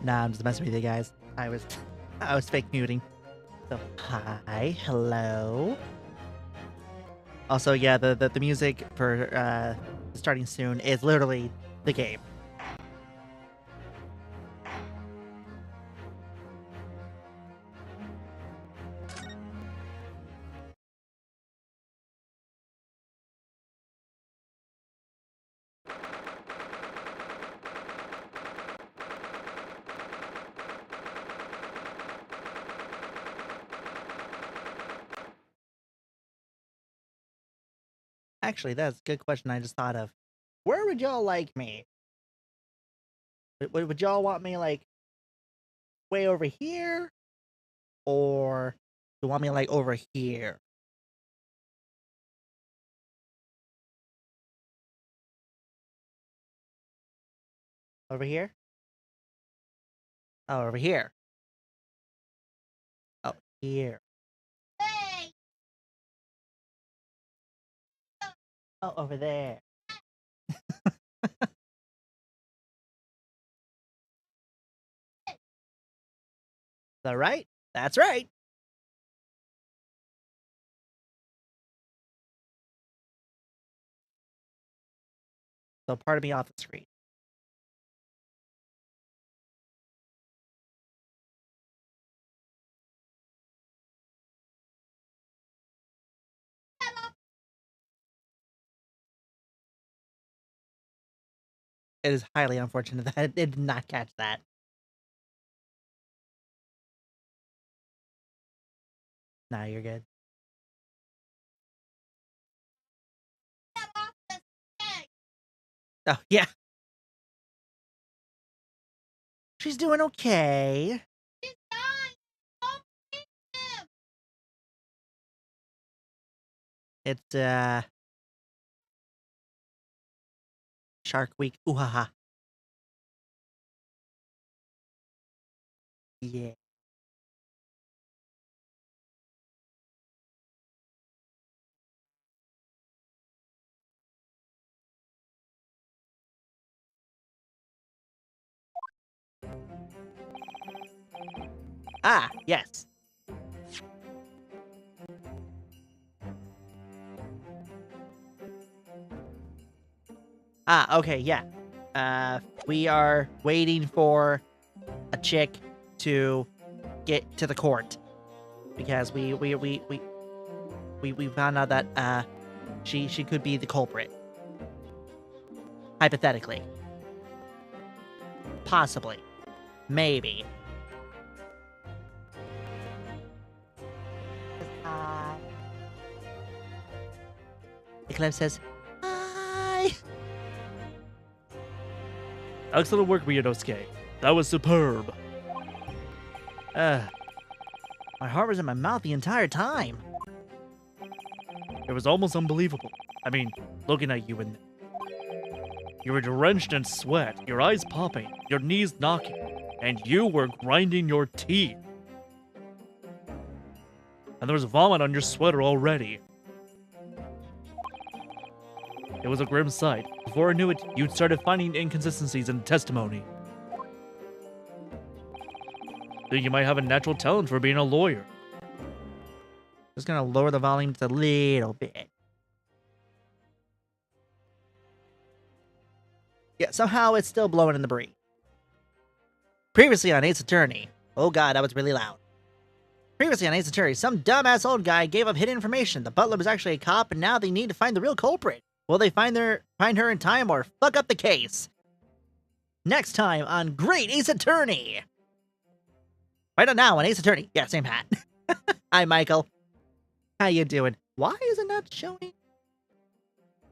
Nah, I'm just messing with you guys. I was fake muting. So hi, hello. Also, yeah, the music for starting soon is literally the game. Actually, that's a good question I just thought of. Where would y'all like me? Would y'all want me, like, way over here? Or do you want me, like, over here? Over here? Oh, over here. Oh, here. Oh, over there. Is that right? That's right. So part of me off the screen. It is highly unfortunate that it did not catch that. Nah, you're good. Oh, yeah. She's doing okay. It's, Shark Week. Ooh ha ha. Yeah. Ah, yes. Ah, okay, yeah. We are waiting for a chick to get to the court because we found out that she could be the culprit. Hypothetically. Possibly. Maybe. Eclipse says, hi. Excellent work, Ryunosuke. That was superb. My heart was in my mouth the entire time. It was almost unbelievable. I mean, looking at you and you were drenched in sweat, your eyes popping, your knees knocking, and you were grinding your teeth. And there was vomit on your sweater already. It was a grim sight. Before I knew it, you'd started finding inconsistencies in the testimony. Think you might have a natural talent for being a lawyer. Just gonna lower the volume just a little bit. Yeah, somehow it's still blowing in the breeze. Previously on Ace Attorney. Oh god, that was really loud. Previously on Ace Attorney, some dumbass old guy gave up hidden information. The butler was actually a cop, and now they need to find the real culprit. Will they find her in time or fuck up the case? Next time on Great Ace Attorney. Right on now on Ace Attorney. Yeah, same hat. Hi, Michael. How you doing? Why is it not showing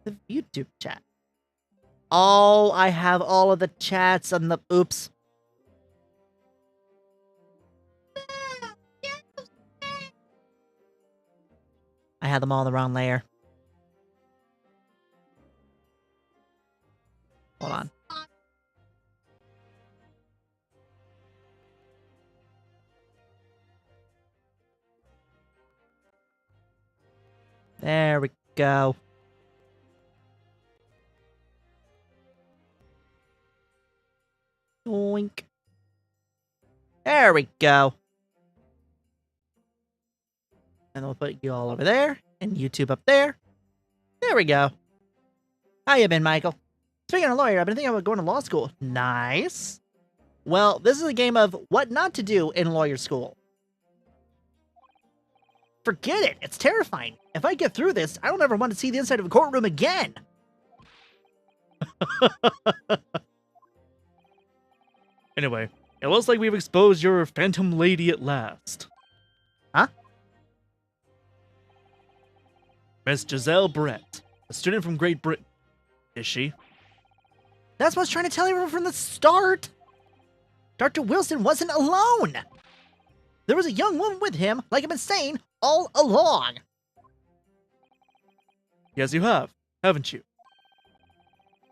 the YouTube chat? Oh, I have all of the chats on the... Oops. I had them all in the wrong layer. Hold on. There we go. Yoink. There we go. And we'll put you all over there, and YouTube up there. There we go. How you been, Michael? Speaking of lawyer, I've been thinking about going to law school. Nice. Well, this is a game of what not to do in lawyer school. Forget it. It's terrifying. If I get through this, I don't ever want to see the inside of a courtroom again. Anyway, it looks like we've exposed your phantom lady at last. Huh? Miss Giselle Brett, a student from Great Britain. Is she? That's what I was trying to tell you from the start. Dr. Wilson wasn't alone. There was a young woman with him, like I've been saying, all along. Yes, you have, haven't you?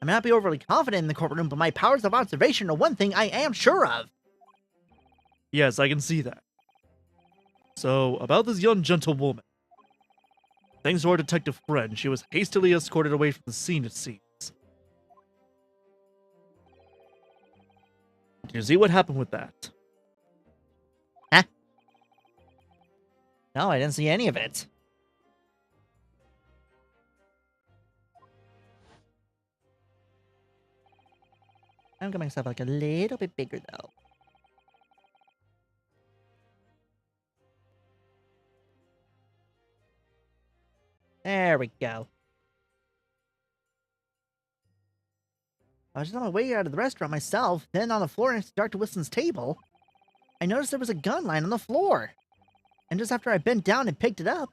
I may not be overly confident in the courtroom, but my powers of observation are one thing I am sure of. Yes, I can see that. So, about this young gentlewoman. Thanks to our detective friend, she was hastily escorted away from the scene, it seems. Did you see what happened with that? Huh? No, I didn't see any of it. I'm gonna make myself like a little bit bigger though. There we go. I was just on my way out of the restaurant myself, then on the floor next to Dr. Wilson's table, I noticed there was a gun lying on the floor. And just after I bent down and picked it up,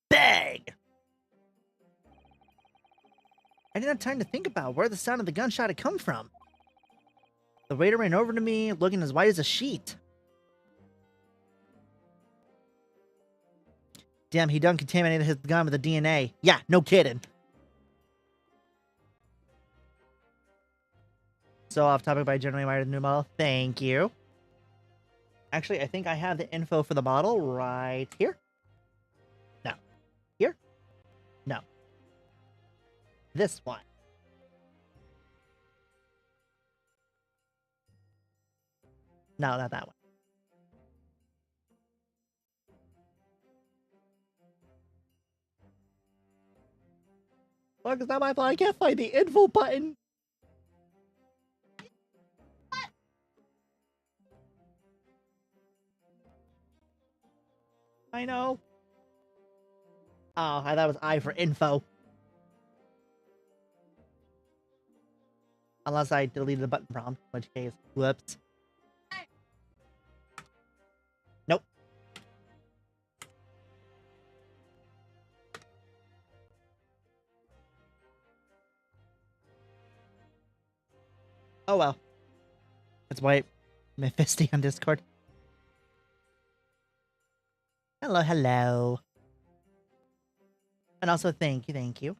bang! I didn't have time to think about where the sound of the gunshot had come from. The waiter ran over to me, looking as white as a sheet. Damn, he done contaminated his gun with the DNA. Yeah, no kidding. So off topic, but I generally admire the new model. Thank you. Actually, I think I have the info for the model right here. No. Here? No. This one. No, not that one. Fuck, is that my fault? I can't find the info button. I know. Oh, I thought it was I for info. Unless I deleted the button prompt, in which case, whoops. Nope. Oh well. That's why Mephisti on Discord. Hello, hello. And also thank you.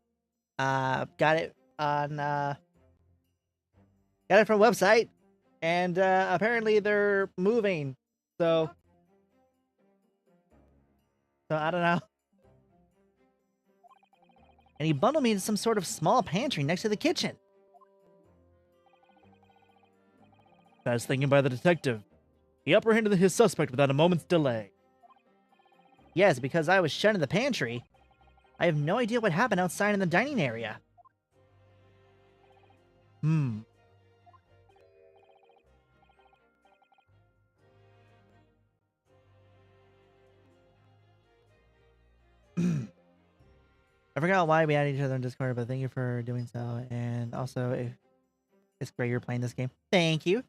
Got it on got it from a website, and apparently they're moving. So I don't know. And he bundled me to some sort of small pantry next to the kitchen. Fast thinking by the detective. He apprehended his suspect without a moment's delay. Yes, because I was shut in the pantry. I have no idea what happened outside in the dining area. I forgot why we added each other on Discord, but thank you for doing so. And also, it's great you're playing this game. Thank you.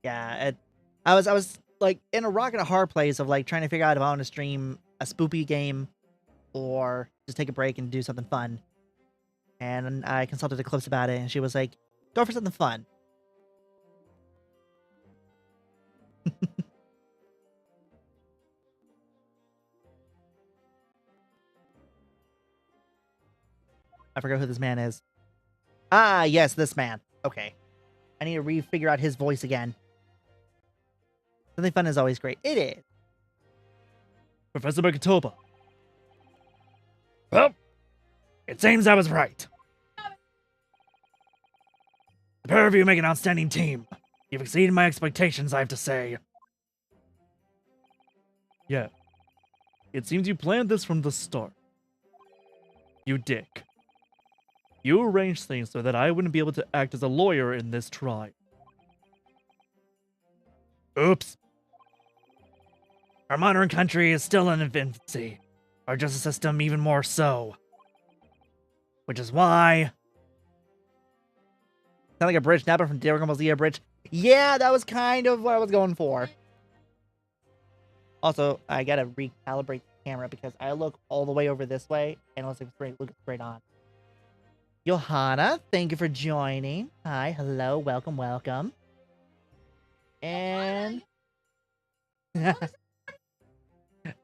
Yeah, I was like in a rock and a hard place of like trying to figure out if I want to stream a spoopy game or just take a break and do something fun. And I consulted Eclipse about it, and she was like, "Go for something fun." I forgot who this man is. Ah, yes, this man. Okay. I need to figure out his voice again. Something fun is always great. It is. Professor Makatoba. Well, it seems I was right. The pair of you make an outstanding team. You've exceeded my expectations, I have to say. Yeah. It seems you planned this from the start. You dick. You arranged things so that I wouldn't be able to act as a lawyer in this trial. Oops. Our modern country is still in infancy. Our justice system even more so. Which is why... Sound like a bridge snapper from Dragon Ball Z Bridge. Yeah, that was kind of what I was going for. Also, I gotta recalibrate the camera because I look all the way over this way and it looks like look straight on. Johanna, thank you for joining. Hi, hello, welcome, welcome. And that'd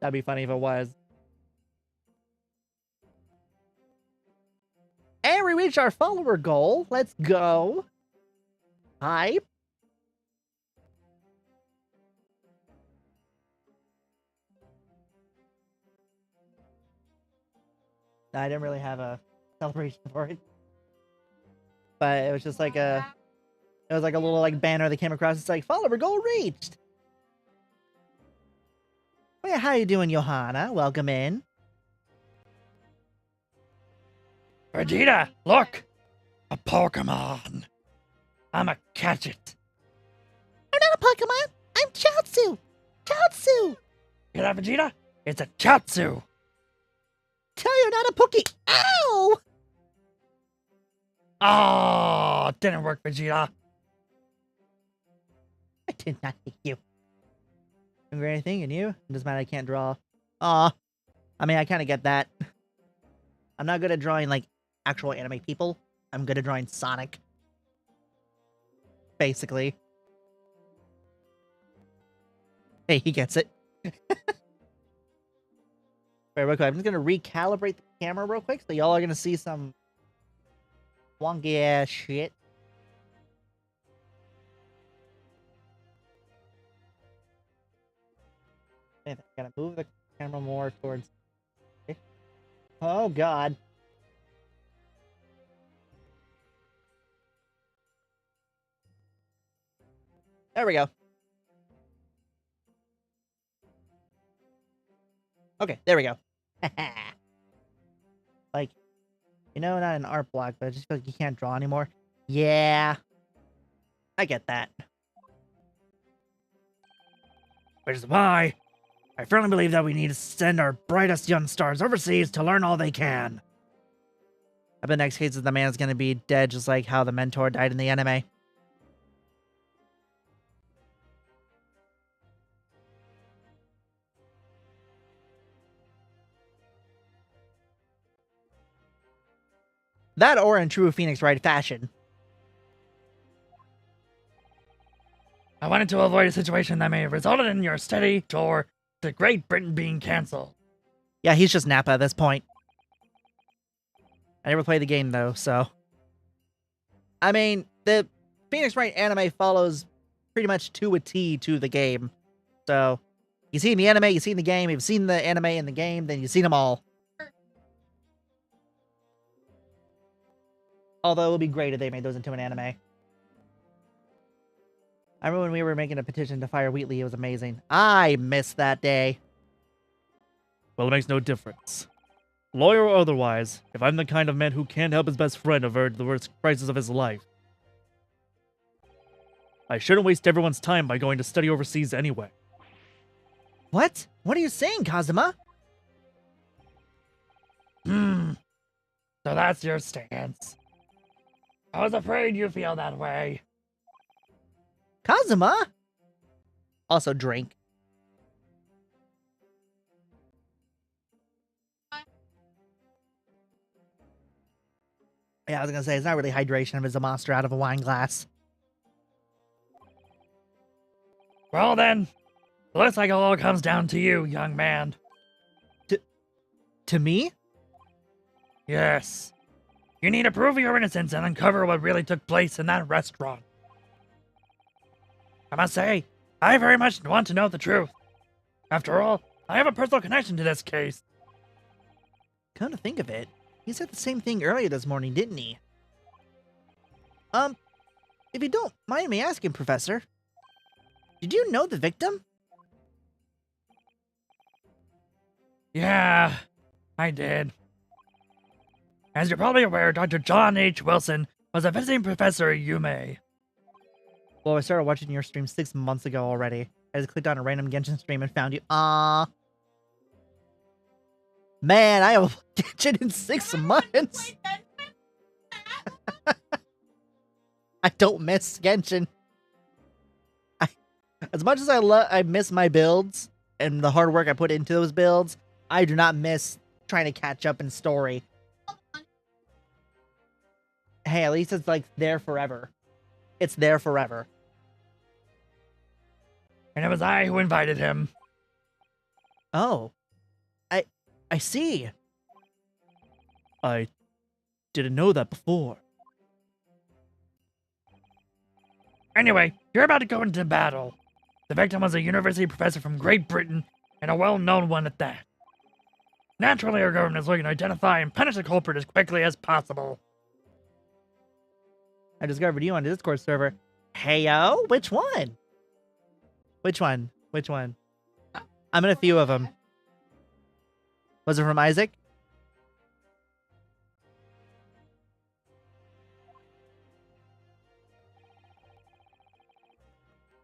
be funny if it was. And we reached our follower goal. Let's go. Hype. I didn't really have a celebration for it. But it was just like a little like banner that came across. It's like follower goal reached. Oh yeah, how you doing, Johanna? Welcome in. Vegeta, look! A Pokemon! I'ma catch it! I'm not a Pokemon! I'm Chaozu! Chaozu! Hear that, Vegeta? It's a Chaozu! Tell you not a Poke! Ow! Oh, didn't work, Vegeta. I did not hit you. Remember anything? And you? It doesn't matter, I can't draw. Aw. I mean, I kind of get that. I'm not good at drawing, like, actual anime people. I'm good at drawing Sonic. Basically. Hey, he gets it. Wait, real quick. I'm just going to recalibrate the camera real quick, so y'all are going to see some wonky ass shit. I gotta move the camera more towards... Okay. Oh, God. There we go. Okay, there we go. Like, you know, not an art block, but I just feel like you can't draw anymore. Yeah. I get that. Which is why I firmly believe that we need to send our brightest young stars overseas to learn all they can. I bet next case is the man is gonna be dead just like how the mentor died in the anime. That or in true Phoenix Wright fashion. I wanted to avoid a situation that may have resulted in your steady tour to Great Britain being cancelled. Yeah, he's just Nappa at this point. I never played the game though, so... I mean, the Phoenix Wright anime follows pretty much to a T to the game. So, you've seen the anime, you've seen the game, you've seen the anime in the game, then you've seen them all. Although it would be great if they made those into an anime. I remember when we were making a petition to fire Wheatley, it was amazing. I missed that day. Well, it makes no difference. Lawyer or otherwise, if I'm the kind of man who can't help his best friend avert the worst crisis of his life, I shouldn't waste everyone's time by going to study overseas anyway. What? What are you saying, Kazuma? So that's your stance. I was afraid you feel that way. Kazuma? Also drink. Yeah, I was gonna say, it's not really hydration if it's a monster out of a wine glass. Well then, looks like it all comes down to you, young man. To me? Yes. You need to prove your innocence and uncover what really took place in that restaurant. I must say, I very much want to know the truth. After all, I have a personal connection to this case. Come to think of it, he said the same thing earlier this morning, didn't he? If you don't mind me asking, Professor, did you know the victim? Yeah, I did. As you're probably aware, Dr. John H. Wilson was a visiting professor at UMA. Well, I started watching your stream 6 months ago already. I just clicked on a random Genshin stream and found you. Ah, man, I have Genshin in 6 months. I don't miss Genshin. As much as I miss my builds and the hard work I put into those builds, I do not miss trying to catch up in story. Hey, at least it's like there forever. It's there forever. And it was I who invited him. Oh. I see. I didn't know that before. Anyway, you're about to go into battle. The victim was a university professor from Great Britain, and a well-known one at that. Naturally, our government is looking to identify and punish the culprit as quickly as possible. I discovered you on the Discord server. Heyo? Which one? Which one? Which one? I'm in a few of them. Was it from Isaac?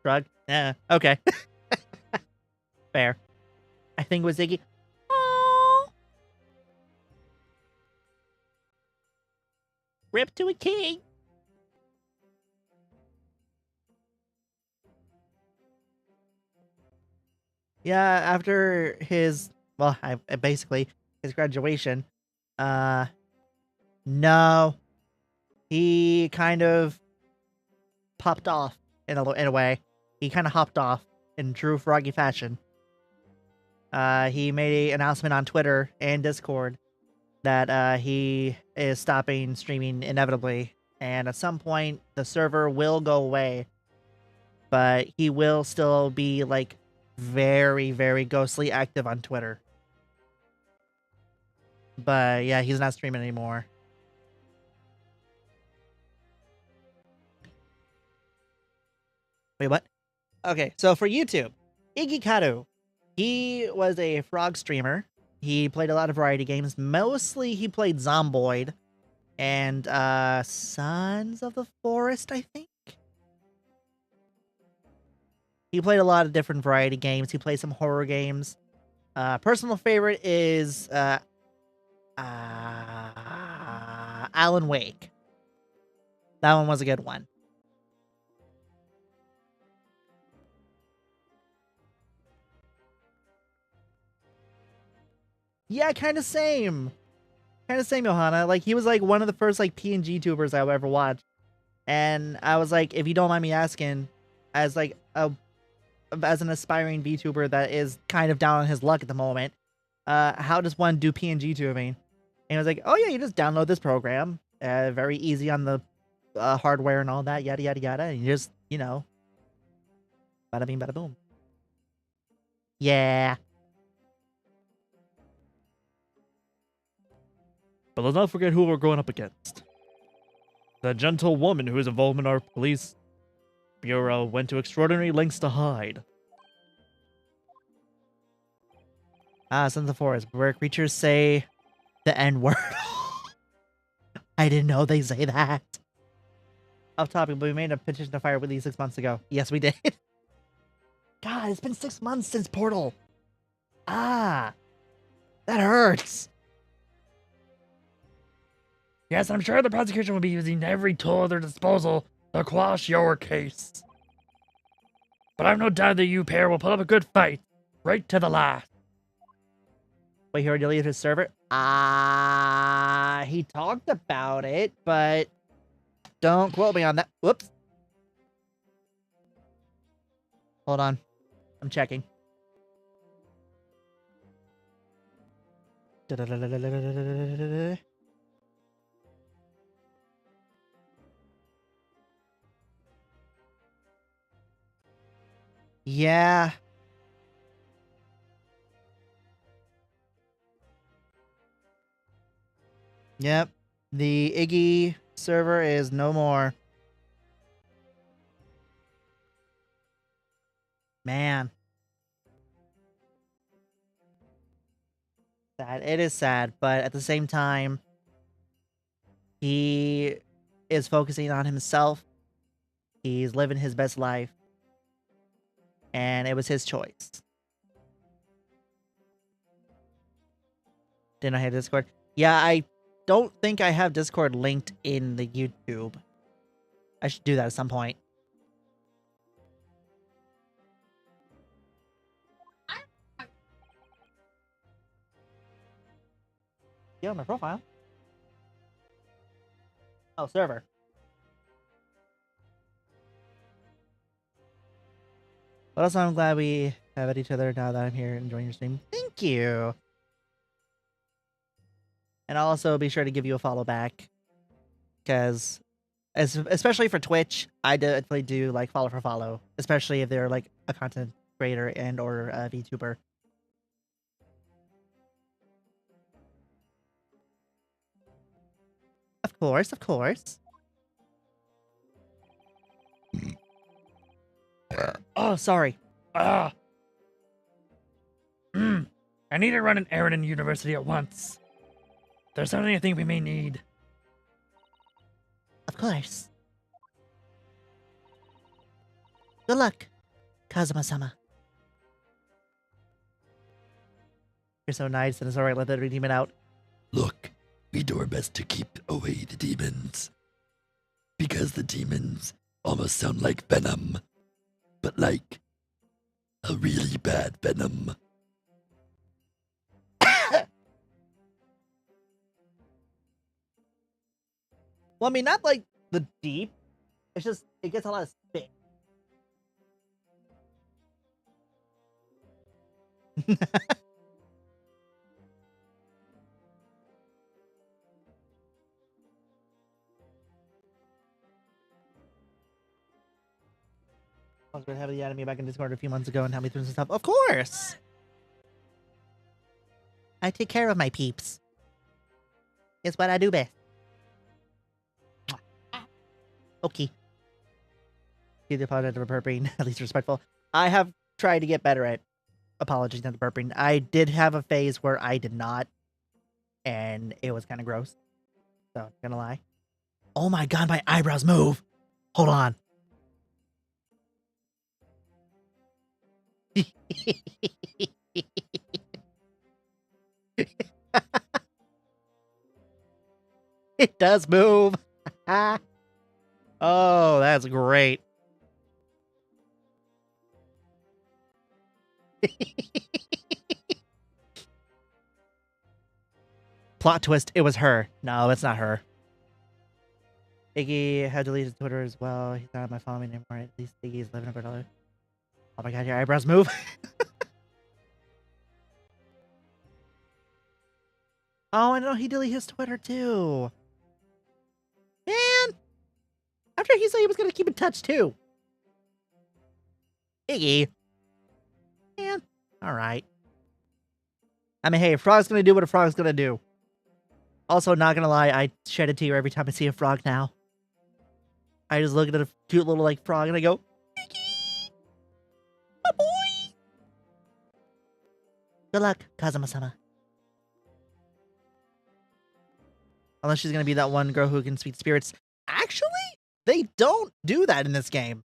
Drug? Yeah. Okay. Fair. I think it was Iggy. Oh. Rip to a king. Yeah, after his, well, I basically his graduation, no, he kind of popped off in a way. He kind of hopped off in true Froggy fashion. He made an announcement on Twitter and Discord that he is stopping streaming inevitably, and at some point the server will go away, but he will still be like very, very ghostly active on Twitter. But yeah, he's not streaming anymore. Wait, what? Okay, so for YouTube, Iggy Karu, he was a frog streamer. He played a lot of variety games. Mostly he played Zomboid and Sons of the Forest, I think. He played a lot of different variety games. He played some horror games. Personal favorite is Alan Wake. That one was a good one. Yeah, kind of same. Kind of same, Johanna. Like, he was like one of the first like PNG tubers I ever watched. And I was like, if you don't mind me asking, as like as an aspiring VTuber that is kind of down on his luck at the moment, how does one do PNG tubing? And he was like, oh yeah, you just download this program. Very easy on the hardware and all that, yada yada yada. And you just, you know, bada bing bada boom. Yeah. But let's not forget who we're going up against. The gentle woman who is involved in our police bureau went to extraordinary lengths to hide. Sons of the Forest, where creatures say the N-word. I didn't know they say that. Off topic, but we made a petition to fire Willy 6 months ago. Yes, we did. God, it's been 6 months since Portal. Ah, that hurts. Yes, I'm sure the prosecution will be using every tool at their disposal to quash your case. But I've no doubt that you pair will put up a good fight, right to the last. Wait, he already deleted his server? He talked about it, but don't quote me on that. Whoops. Hold on. I'm checking. Yeah. Yep. The Iggy server is no more. Man. Sad. It is sad, but at the same time, he is focusing on himself. He's living his best life. And it was his choice. Didn't I have Discord? Yeah, I don't think I have Discord linked in the YouTube. I should do that at some point. Yeah, my profile. Oh, server. But also, I'm glad we have each other now that I'm here enjoying your stream. Thank you. And I'll also be sure to give you a follow back. Because, especially for Twitch, I definitely do like follow for follow. Especially if they're like a content creator and or a VTuber. Of course, of course. Oh, sorry. Ah. I need to run an errand in university at once. There's something I think we may need. Of course. Good luck, Kazuma-sama. You're so nice, and it's alright, let that demon out. Look, we do our best to keep away the demons. Because the demons almost sound like venom. But like, a really bad venom. Well, I mean, not like the deep. It's just, it gets a lot of spit. I was going to have the anime back in Discord a few months ago and help me through some stuff. Of course! I take care of my peeps. It's what I do best. Okay. See the apologize for burping, at least respectful. I have tried to get better at apologizing and burping. I did have a phase where I did not, and it was kind of gross. So, not gonna lie. Oh my god, my eyebrows move! Hold on. It does move. Oh, that's great. Plot twist, it was her. No, it's not her. Iggy had deleted Twitter as well. He's not on my phone anymore. At least Iggy's living over another. Oh my god, your eyebrows move. Oh, I know he deleted his Twitter too. Man! After he said he was going to keep in touch too. Iggy. Man. Alright. I mean, hey, a frog's going to do what a frog's going to do. Also, not going to lie, I shed a tear every time I see a frog now. I just look at a cute little, like, frog and I go, Iggy! My boy! Good luck, Kazuma-sama. Unless she's going to be that one girl who can speak to spirits. Actually, they don't do that in this game.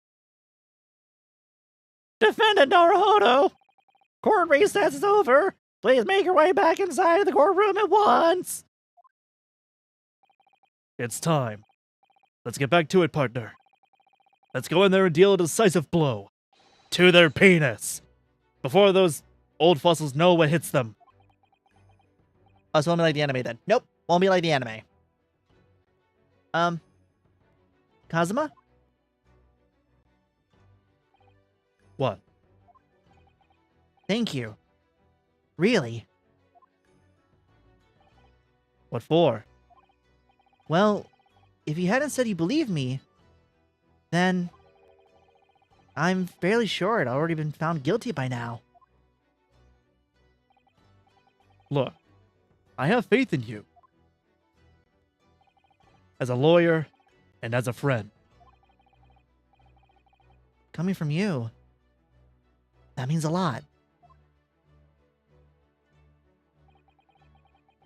Defendant Naruhodo! Court recess is over. Please make your way back inside of the courtroom at once. It's time. Let's get back to it, partner. Let's go in there and deal a decisive blow. To their penis. Before those old fossils know what hits them. Oh, so won't be like the anime then. Nope, won't be like the anime. Kazuma? What? Thank you. Really? What for? Well, if you hadn't said you believed me, then I'm fairly sure I'd already been found guilty by now. Look, I have faith in you. As a lawyer and as a friend. Coming from you. That means a lot.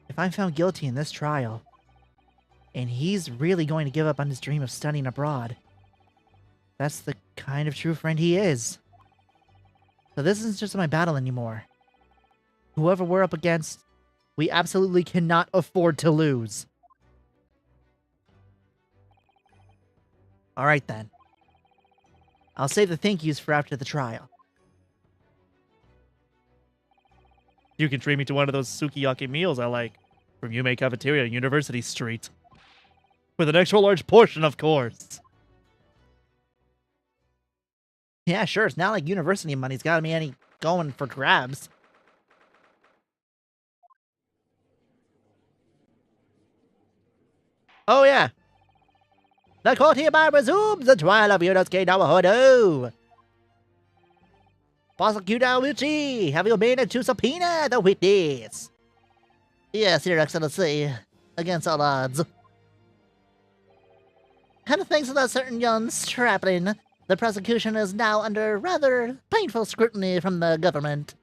If I'm found guilty in this trial, and he's really going to give up on his dream of studying abroad, that's the kind of true friend he is. So this isn't just my battle anymore. Whoever we're up against, we absolutely cannot afford to lose. Alright then. I'll save the thank yous for after the trial. You can treat me to one of those sukiyaki meals I like from Yume Cafeteria, University Street. With an extra large portion, of course. Yeah, sure, it's not like university money's got me any going for grabs. Oh yeah. The court hereby resumes the trial of Yonosuke Nawahodo. Prosecutor Uchi, have you been to subpoena the witness? Yes, Your Excellency. Against all odds. And thanks to that certain young strapling, the prosecution is now under rather painful scrutiny from the government.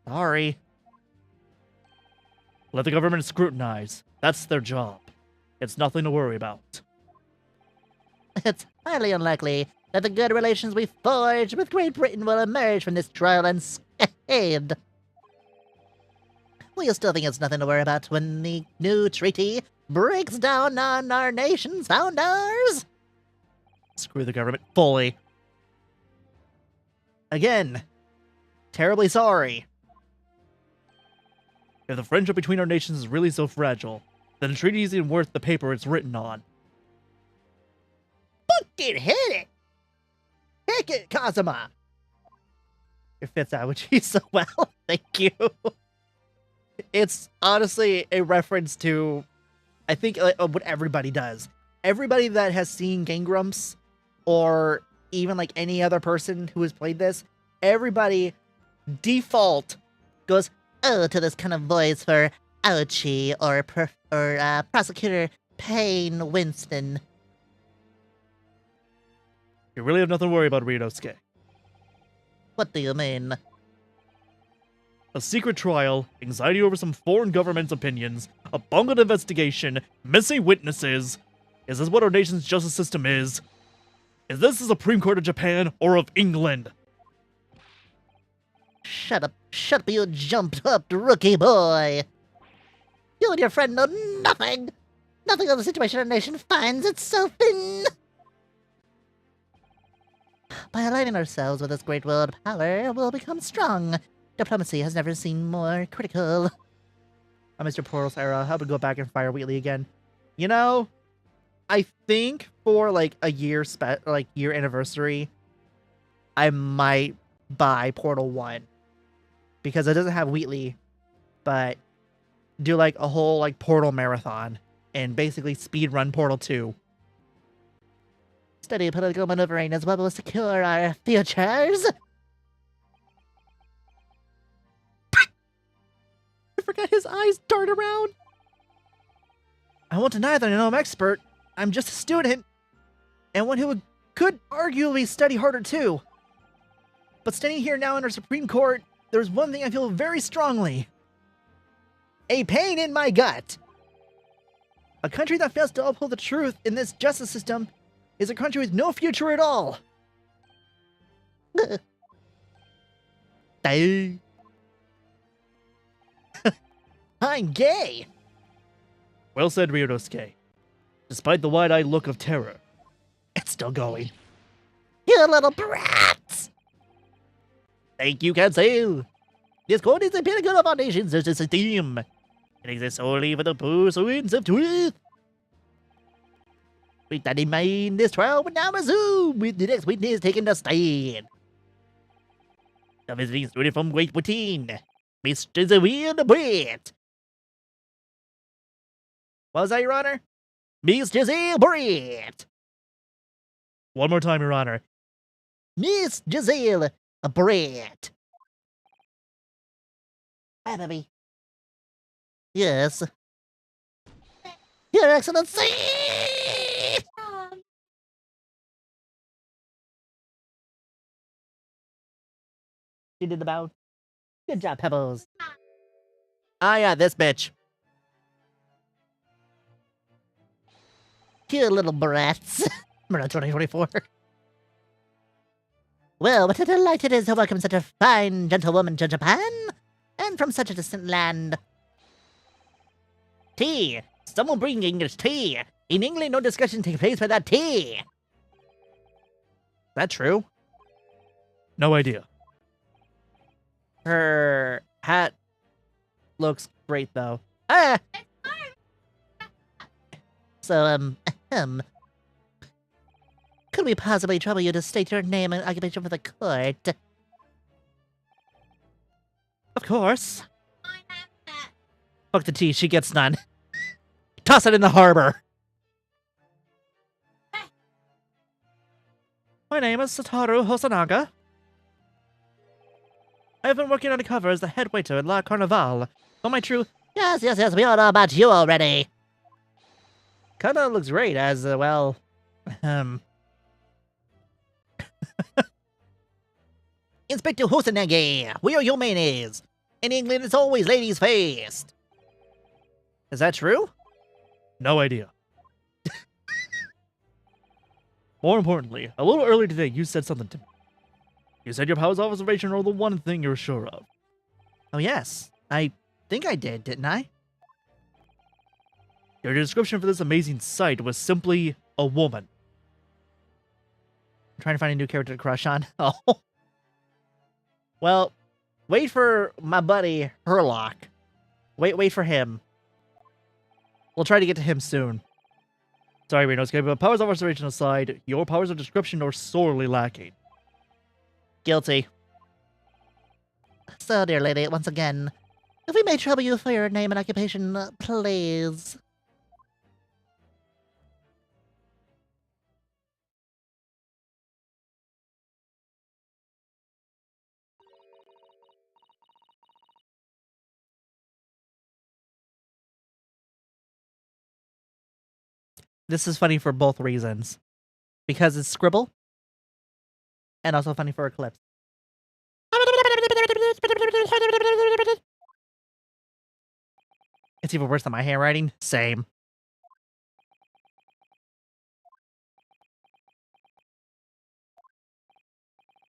Sorry. Let the government scrutinize. That's their job. It's nothing to worry about. It's highly unlikely that the good relations we forged with Great Britain will emerge from this trial unscathed. We still think it's nothing to worry about when the new treaty breaks down on our nation's founders? Screw the government fully. Again, terribly sorry. If the friendship between our nations is really so fragile, then the treaty isn't worth the paper it's written on. Fucking hit it! Kick it, Kazuma! It fits Aoichi so well, thank you. It's honestly a reference to, I think, what everybody does. Everybody that has seen Game Grumps, or even like any other person who has played this, everybody default goes, oh, to this kind of voice for Aoichi or Prosecutor Payne Winston. You really have nothing to worry about, Ryunosuke. What do you mean? A secret trial, anxiety over some foreign government's opinions, a bungled investigation, missing witnesses. Is this what our nation's justice system is? Is this the Supreme Court of Japan or of England? Shut up, you jumped up rookie boy! You and your friend know nothing! Nothing of the situation our nation finds itself in! By aligning ourselves with this great world power, we'll become strong. Diplomacy has never seemed more critical. Mr. Portal's era, I would go back and fire Wheatley again. You know, I think for like a year year anniversary, I might buy Portal 1. Because it doesn't have Wheatley, but do like a whole like Portal marathon and basically speed run Portal 2. Steady political maneuvering is what will secure our futures. I forgot his eyes dart around. I won't deny that I know I'm expert. I'm just a student, and one who could arguably study harder too. But standing here now in our Supreme Court, there's one thing I feel very strongly. A pain in my gut. A country that fails to uphold the truth in this justice system is a country with no future at all. I'm gay. Well said, Ryunosuke. Despite the wide-eyed look of terror, It's still going. You little brats! Thank you, Kansai. This court is the pinnacle of our nation's justice system. It exists only for the pursuance of truth. With that in mind, this trial will now resume with the next witness taking the stand. The visiting student from Great Britain, Mr. Zawir Brett. What was that, Your Honor? Mr. Zawir Brett. one more time, Your Honor. Miss Giselle Brett. Hi, baby. Yes. Your Excellency! She did the bow. Good job, Pebbles. Ah, yeah, this bitch. Cute little brats. Murder 2024. Well, what a delight it is to welcome such a fine gentlewoman to Japan, and from such a distant land. Tea! Someone bring English tea! In England, no discussion takes place without tea! Is that true? No idea. Her hat looks great, though. Ah! So, could we possibly trouble you to state your name and occupation for the court? Of course. Fuck the tea, she gets none. Toss it in the harbor! My name is Satoru Hosanaga. I have been working undercover as the head waiter at La Carnival, but my true... Yes, we all know about you already. Kinda looks great as, well... Inspector Hosanage, where are your mayonnaise? In England, it's always ladies' first. Is that true? No idea. More importantly, a little earlier today, you said something to me. You said your powers of observation are the one thing you're sure of. Oh, yes. I think I did, didn't I? Your description for this amazing sight was simply a woman. I'm trying to find a new character to crush on. Oh. Well, wait for my buddy Herlock. Wait for him. We'll try to get to him soon. Sorry, Renosuke, but powers of observation aside, your powers of description are sorely lacking. Guilty. So, dear lady, once again, if we may trouble you for your name and occupation, please. This is funny for both reasons. Because it's Scribble, and also funny for Eclipse. It's even worse than my handwriting. Same.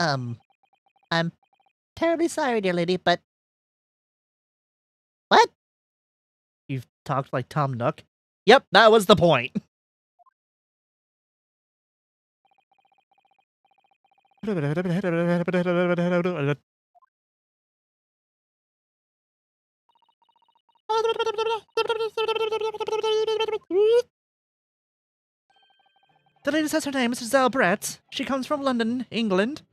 I'm terribly sorry, dear lady, but... What? You've talked like Tom Nook? Yep, that was the point. The lady says her name is Giselle Brett. She comes from London, England.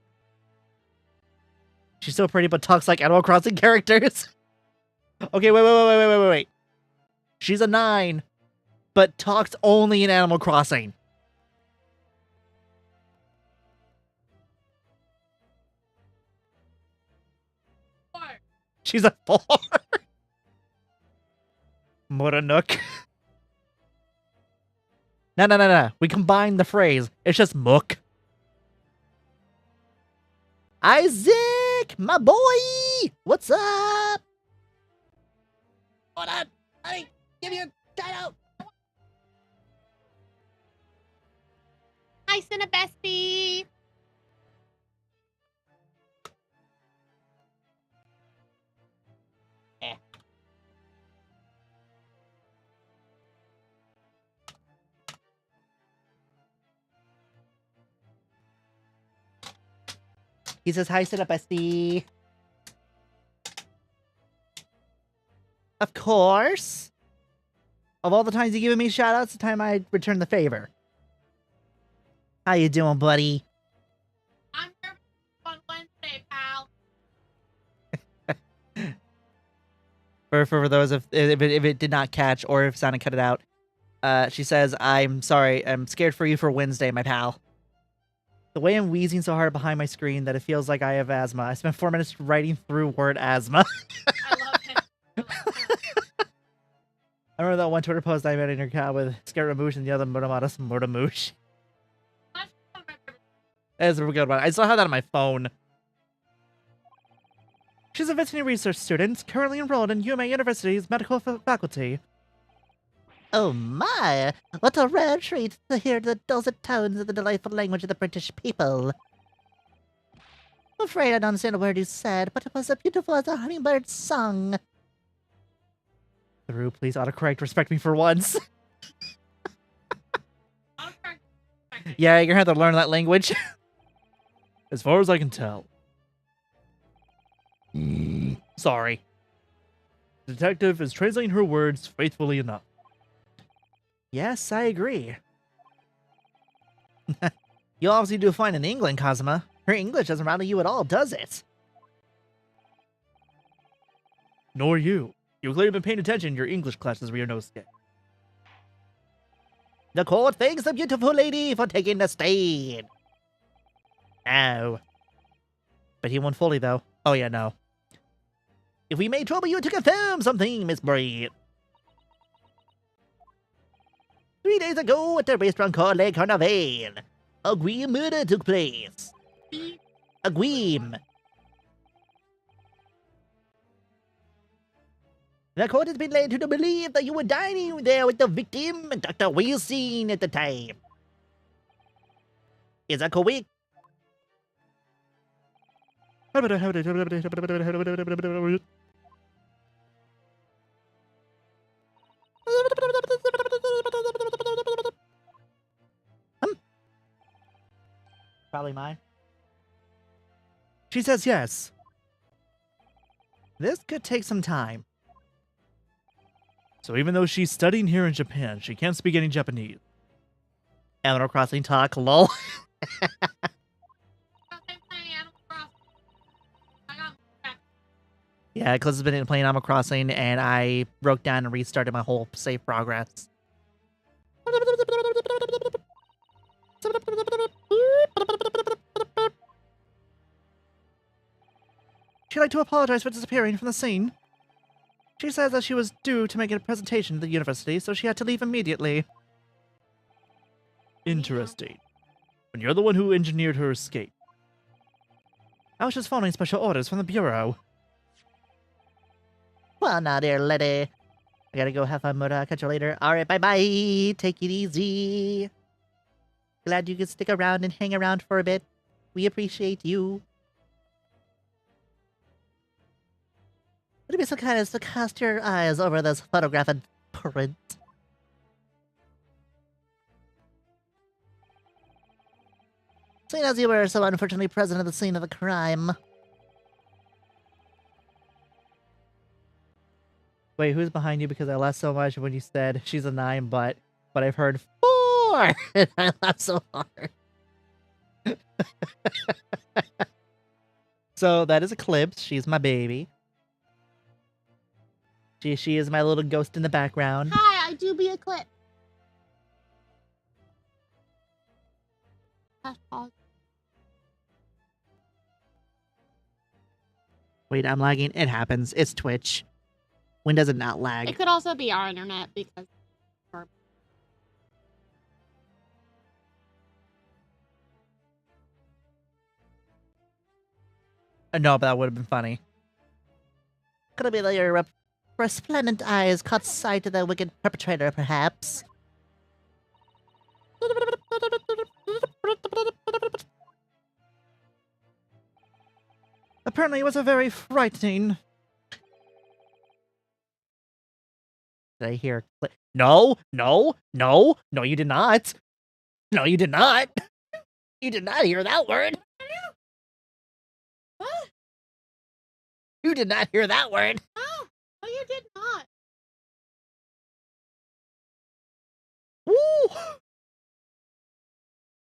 She's so pretty, but talks like Animal Crossing characters. Okay, wait. She's a 9, but talks only in Animal Crossing. She's a 4. Moranuk. No. We combine the phrase. It's just Mook. Isaac, my boy! What's up? Hold on. Let me give you a shout out. Hi, Cinnabestie. He says, hi, Cinnabestie. Of course. Of all the times you given me shout-outs, the time I return the favor. How you doing, buddy? I'm here on Wednesday, pal. For those if it did not catch or if Sonic cut it out, she says, I'm sorry, I'm scared for you for Wednesday, my pal. The way I'm wheezing so hard behind my screen that it feels like I have asthma. I spent 4 minutes writing through word asthma. I love it. I remember that one Twitter post I made in your cat with Scared Ramoosh and the other Muramadas Murtamoosh. That's a good one. I still have that on my phone. She's a veterinary research student, currently enrolled in UMA University's medical faculty. Oh my! What a rare treat to hear the dulcet tones of the delightful language of the British people. I'm afraid I don't understand a word you said, but it was as beautiful as a hummingbird's song. Through, please autocorrect. Respect me for once. Yeah, you're gonna have to learn that language. As far as I can tell. Sorry. The detective is translating her words faithfully enough. Yes, I agree. You obviously do fine in England, Cosima. Her English doesn't rattle you at all, does it? Nor you. You've clearly been paying attention in your English classes where your nose skip. The court thanks the beautiful lady for taking the stand. No. But he won fully, though. Oh, yeah, no. If we may trouble you to confirm something, Miss Bree. 3 days ago at the restaurant called Le Carnaval, a grim murder took place. A grim. The court has been led to the belief that you were dining there with the victim, Dr. Wilson, at the time. Is that correct? Probably mine. She says yes. This could take some time. So even though she's studying here in Japan, she can't speak any Japanese. Animal Crossing talk, lol. Yeah, because it's been playing Animal Crossing, and I broke down and restarted my whole save progress. She'd like to apologize for disappearing from the scene. She says that she was due to make a presentation to the university, so she had to leave immediately. Interesting. When you're the one who engineered her escape. I was just following special orders from the Bureau. Well, now, dear lady. I gotta go have fun, Muda. Catch you later. Alright, bye-bye. Take it easy. Glad you could stick around and hang around for a bit. We appreciate you. Would it be so kind as to cast your eyes over this photograph and print? Seeing as you were so unfortunately present at the scene of the crime. Wait, who's behind you? Because I laughed so much when you said she's a 9, but I've heard 4! And I laughed so hard. So that is Eclipse. She's my baby. She is my little ghost in the background. Hi, I do be a clip. Wait, I'm lagging. It happens. It's Twitch. When does it not lag? It could also be our internet because No, but that would have been funny. Could it be that your resplendent eyes caught sight of the wicked perpetrator, perhaps? Apparently it was a very frightening... Did I hear... No, no, no, no, you did not. No, you did not. You did not hear that word. what? You did not hear that word. No, you did not. Woo!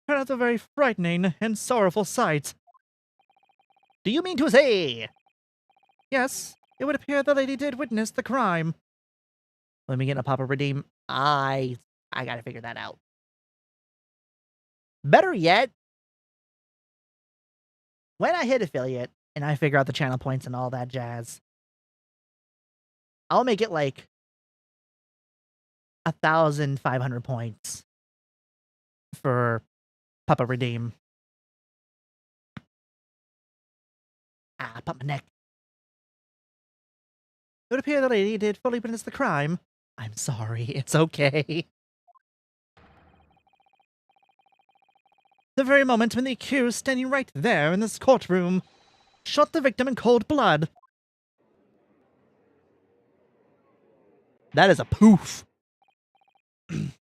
That's a very frightening and sorrowful sight. Do you mean to say? Yes, it would appear the lady did witness the crime. Let me get a Papa Redeem. I gotta figure that out. Better yet, when I hit affiliate and I figure out the channel points and all that jazz, I'll make it like 1,500 points for Papa Redeem. Ah, pop my neck. It would appear the lady did fully witness the crime. I'm sorry, it's okay. The very moment when the accused, standing right there in this courtroom, shot the victim in cold blood. That is a poof.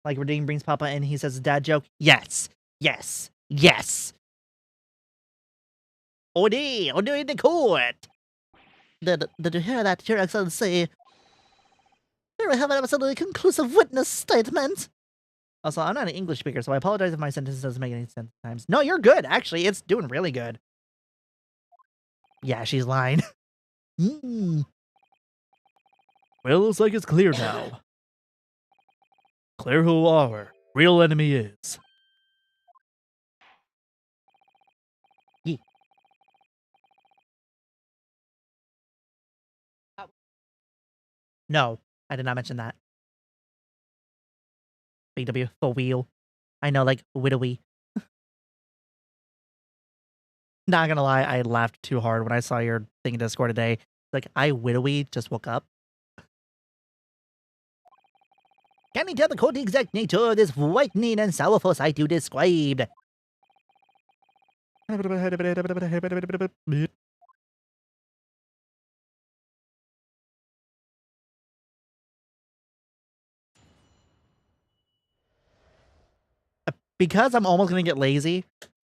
Like Redeem brings Papa in, he says a dad joke. Yes, yes, yes. Odi, in the court. Did you hear that, Your Excellency? Here I have an absolutely conclusive witness statement. Also, I'm not an English speaker, so I apologize if my sentence doesn't make any sense at times. No, you're good, actually. It's doing really good. Yeah, she's lying. Well, looks like it's clear now. Clear who our real enemy is. No, I did not mention that. BW, for wheel. I know, like, widowy. Not gonna lie, I laughed too hard when I saw your thing in Discord today. Like, I widowy just woke up. Can you tell the court the exact nature of this whitening and sour foresight you described? Because I'm almost gonna get lazy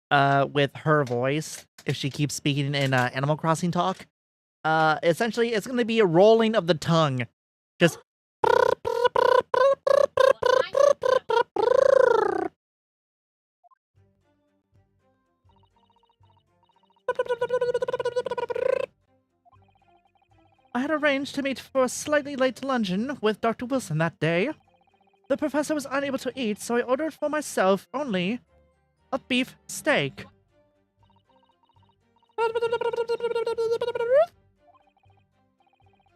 with her voice, if she keeps speaking in Animal Crossing talk, essentially it's gonna be a rolling of the tongue. Just I had arranged to meet for a slightly late luncheon with Dr. Wilson that day. The professor was unable to eat, so I ordered for myself only a beef steak.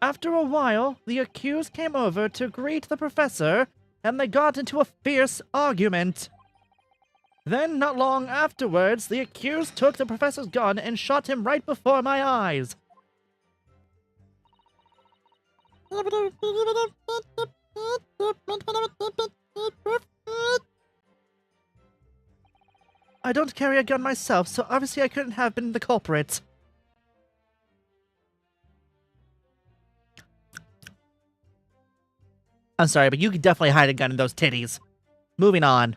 After a while, the accused came over to greet the professor, and they got into a fierce argument. Then, not long afterwards, the accused took the professor's gun and shot him right before my eyes. I don't carry a gun myself, so obviously I couldn't have been the culprit. I'm sorry, but you could definitely hide a gun in those titties. Moving on.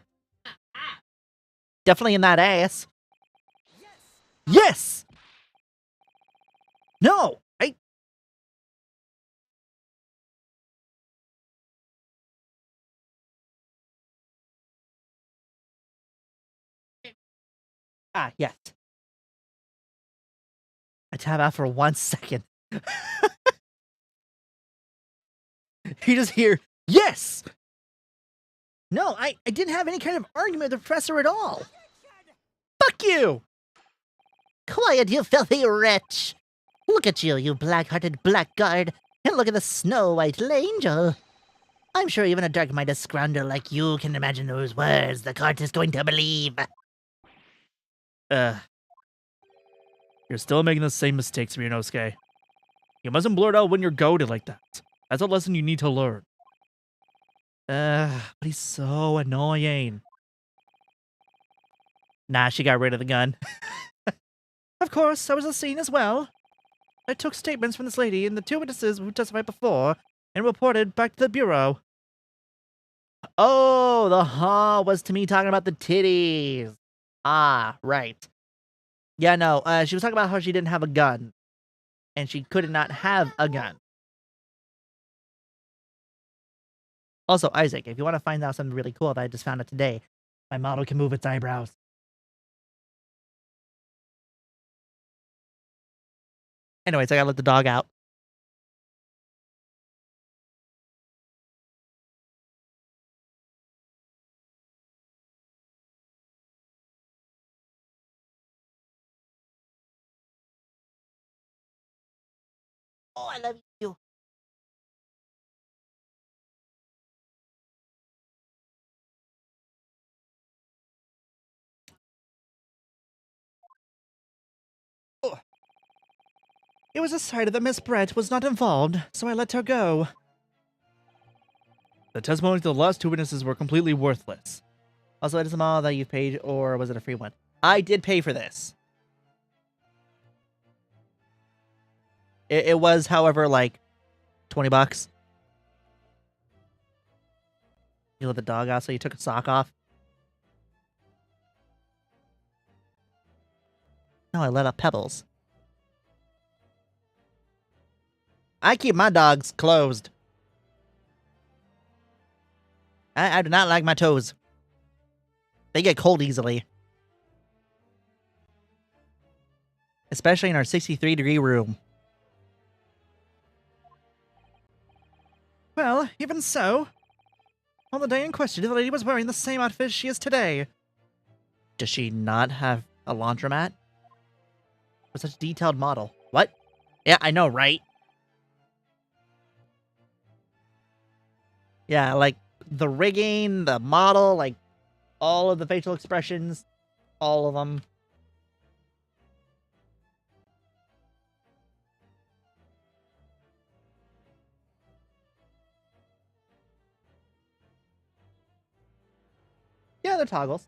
Definitely in that ass. Yes! No! Yes. I tab out for 1 second. You just hear, yes! No, I didn't have any kind of argument with the professor at all. Fuck you! Quiet, you filthy wretch! Look at you, you black-hearted blackguard, and look at the snow-white angel. I'm sure even a dark-minded scoundrel like you can imagine those words the court is going to believe. You're still making the same mistakes, Ryunosuke. You mustn't blurt out when you're goaded like that. That's a lesson you need to learn. But he's so annoying. Nah, she got rid of the gun. Of course, I was at the scene as well. I took statements from this lady and the 2 witnesses who testified before and reported back to the bureau. Oh, the ha was to me talking about the titties. Ah, right. Yeah, no, she was talking about how she didn't have a gun. And she could not have a gun. Also, Isaac, if you want to find out something really cool that I just found out today, my model can move its eyebrows. Anyways, I gotta let the dog out. Oh, I love you. It was decided that Miss Brett was not involved, so I let her go. The testimonies of the last two witnesses were completely worthless. Also, it is a mall that you paid, or was it a free one? I did pay for this. It was, however, like 20 bucks. You let the dog out, so you took a sock off. No, I let out Pebbles. I keep my dogs closed. I do not like my toes. They get cold easily. Especially in our 63-degree room. Well, even so, on the day in question, the lady was wearing the same outfit she is today. Does she not have a laundromat? With such a detailed model. What? Yeah, I know, right? Yeah, like, the rigging, the model, like, all of the facial expressions, all of them. Yeah, they're toggles.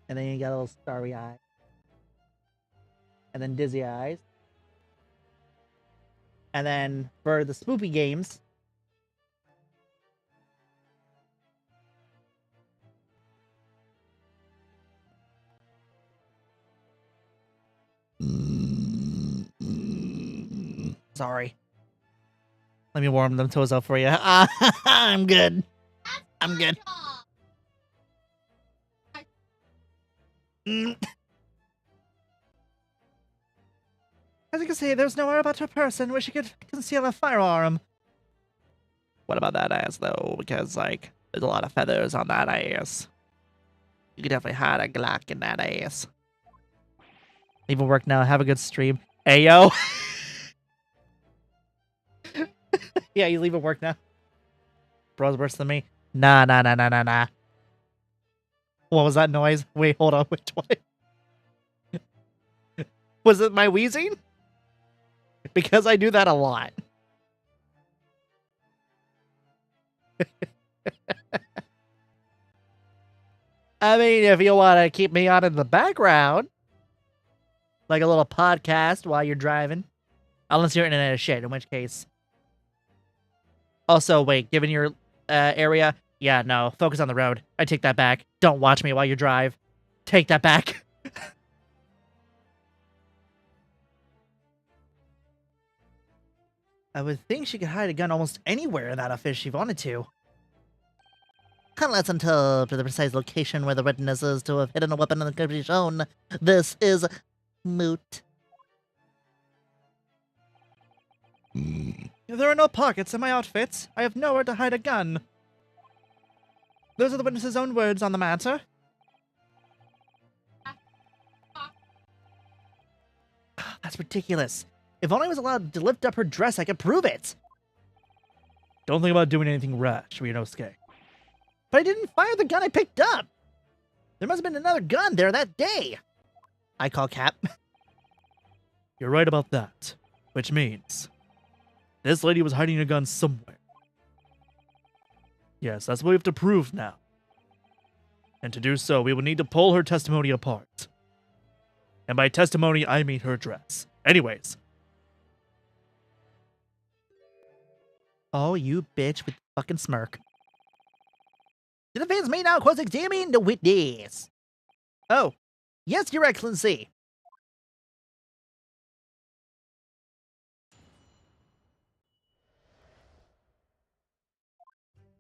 And then you got a little starry eye. And then dizzy eyes. And then for the spoopy games, sorry. Let me warm them toes up for you. I'm good. I'm good. As you can see, there's nowhere about her person where she could conceal a firearm. What about that ass, though? Because, like, there's a lot of feathers on that ass. You could definitely hide a Glock in that ass. Leave it work now. Have a good stream. Ayo! Yeah, you leave it work now. Bro's worse than me. Nah. What was that noise? Wait, hold on. Which one? Was it my wheezing? Because I do that a lot. I mean, if you want to keep me on in the background, like a little podcast while you're driving, unless your internet is shit, in which case. Also, wait, given your area, yeah, no, focus on the road. I take that back. Don't watch me while you drive. Take that back. I would think she could hide a gun almost anywhere in that outfit if she wanted to. Unless until to the precise location where the witnesses to have hidden a weapon could be shown. This is moot. If there are no pockets in my outfits, I have nowhere to hide a gun. Those are the witnesses' own words on the matter. That's ridiculous. If only I was allowed to lift up her dress, I could prove it. Don't think about doing anything rash, Ryunosuke. But I didn't fire the gun I picked up. There must have been another gun there that day. I call Cap. You're right about that. Which means this lady was hiding a gun somewhere. Yes, that's what we have to prove now. And to do so, we will need to pull her testimony apart. And by testimony, I mean her dress. Anyways. Oh, you bitch with the fucking smirk. The defense may now cross-examine the witness. Oh, yes, Your Excellency.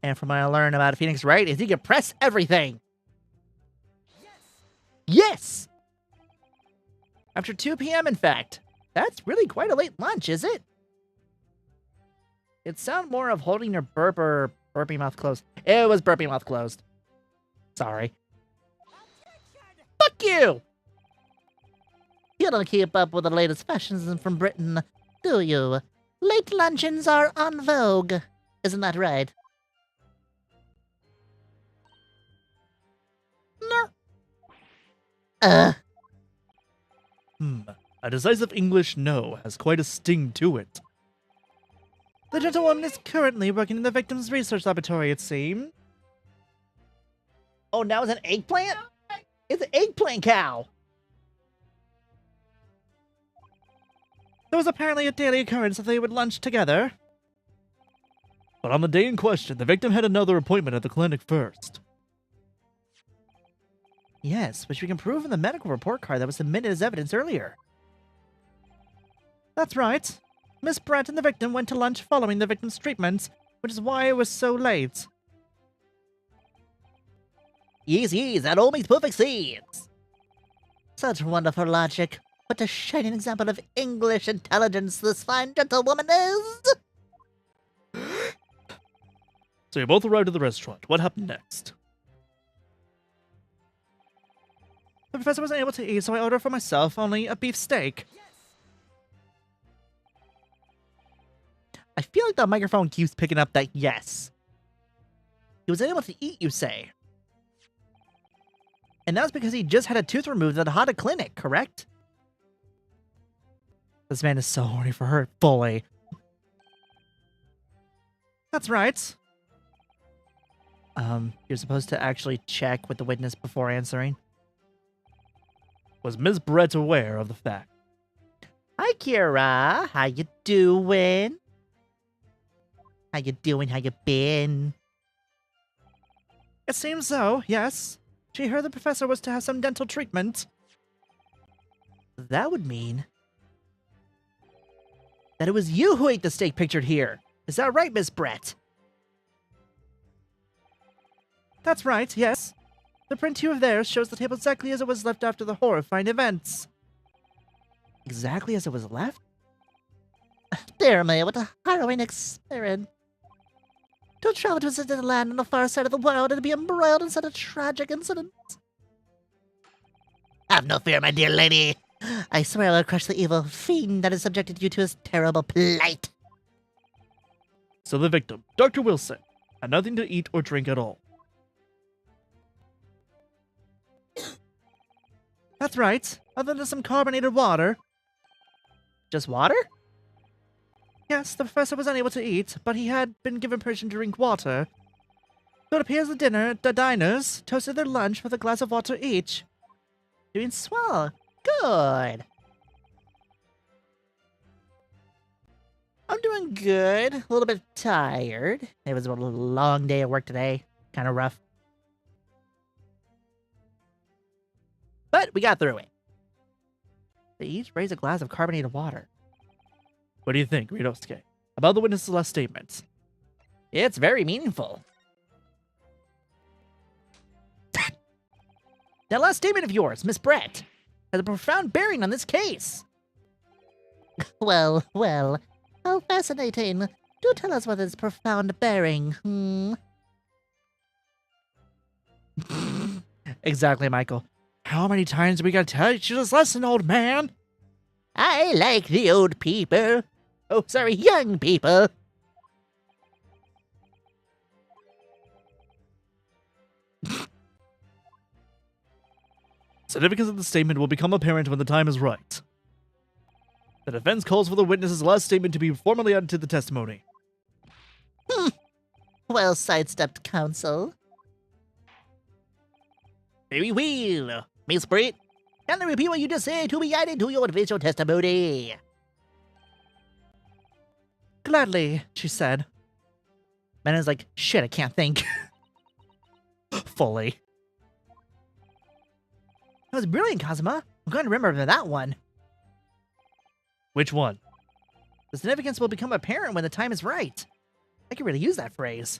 And from what I learned about Phoenix Wright is he can press everything. Yes! After 2 p.m., in fact. That's really quite a late lunch, is it? It sounded more of holding your burpy mouth closed. It was burpy mouth closed. Sorry. Fuck you! You don't keep up with the latest fashions from Britain, do you? Late luncheons are en vogue. Isn't that right? No. A decisive English no has quite a sting to it. The gentlewoman is currently working in the victim's research laboratory, it seems. Oh, now it's an eggplant? It's an eggplant cow! There was apparently a daily occurrence that they would lunch together. But on the day in question, the victim had another appointment at the clinic first. Yes, which we can prove in the medical report card that was submitted as evidence earlier. That's right. Miss Brett and the victim went to lunch following the victim's treatment, which is why it was so late. Yes, that all makes perfect sense. Such wonderful logic. What a shining example of English intelligence this fine gentlewoman is! So you both arrived at the restaurant. What happened next? The professor wasn't able to eat, so I ordered for myself only a beef steak. I feel like the microphone keeps picking up that yes. He was unable to eat, you say? And that's because he just had a tooth removed at the Hada clinic, correct? This man is so horny for her, fully. That's right. You're supposed to actually check with the witness before answering. Was Ms. Brett aware of the fact? Hi, Kira. How you doing? How you doing? How you been? It seems so, yes. She heard the professor was to have some dental treatment. That would mean that it was you who ate the steak pictured here. Is that right, Miss Brett? That's right, yes. The print here of theirs shows the table exactly as it was left after the horrifying events. Exactly as it was left? Dear me, what a harrowing experience. To travel to a distant land on the far side of the world and to be embroiled in such a tragic incident. Have no fear, my dear lady. I swear I will crush the evil fiend that has subjected you to his terrible plight. So the victim, Dr. Wilson, had nothing to eat or drink at all. That's right, other than some carbonated water. Just water? Yes, the professor was unable to eat, but he had been given permission to drink water. So it appears the diners toasted their lunch with a glass of water each. Doing swell. Good. I'm doing good. A little bit tired. It was a long day at work today. Kind of rough. But we got through it. They each raised a glass of carbonated water. What do you think, Ritosuke, about the witness's last statements? It's very meaningful. That last statement of yours, Miss Brett, has a profound bearing on this case. Well, how fascinating. Do tell us what is profound bearing, Exactly, Michael. How many times do we gotta tell you this lesson, old man? I like the old people. Oh, sorry, young people. Significance of the statement will become apparent when the time is right. The defense calls for the witness's last statement to be formally added to the testimony. Well sidestepped, counsel. Very well. Miss Brett, can you repeat what you just said to be added to your official testimony? Gladly, she said. Mena's like, shit, I can't think. Fully. That was brilliant, Kazuma. I'm going to remember that one. Which one? The significance will become apparent when the time is right. I could really use that phrase.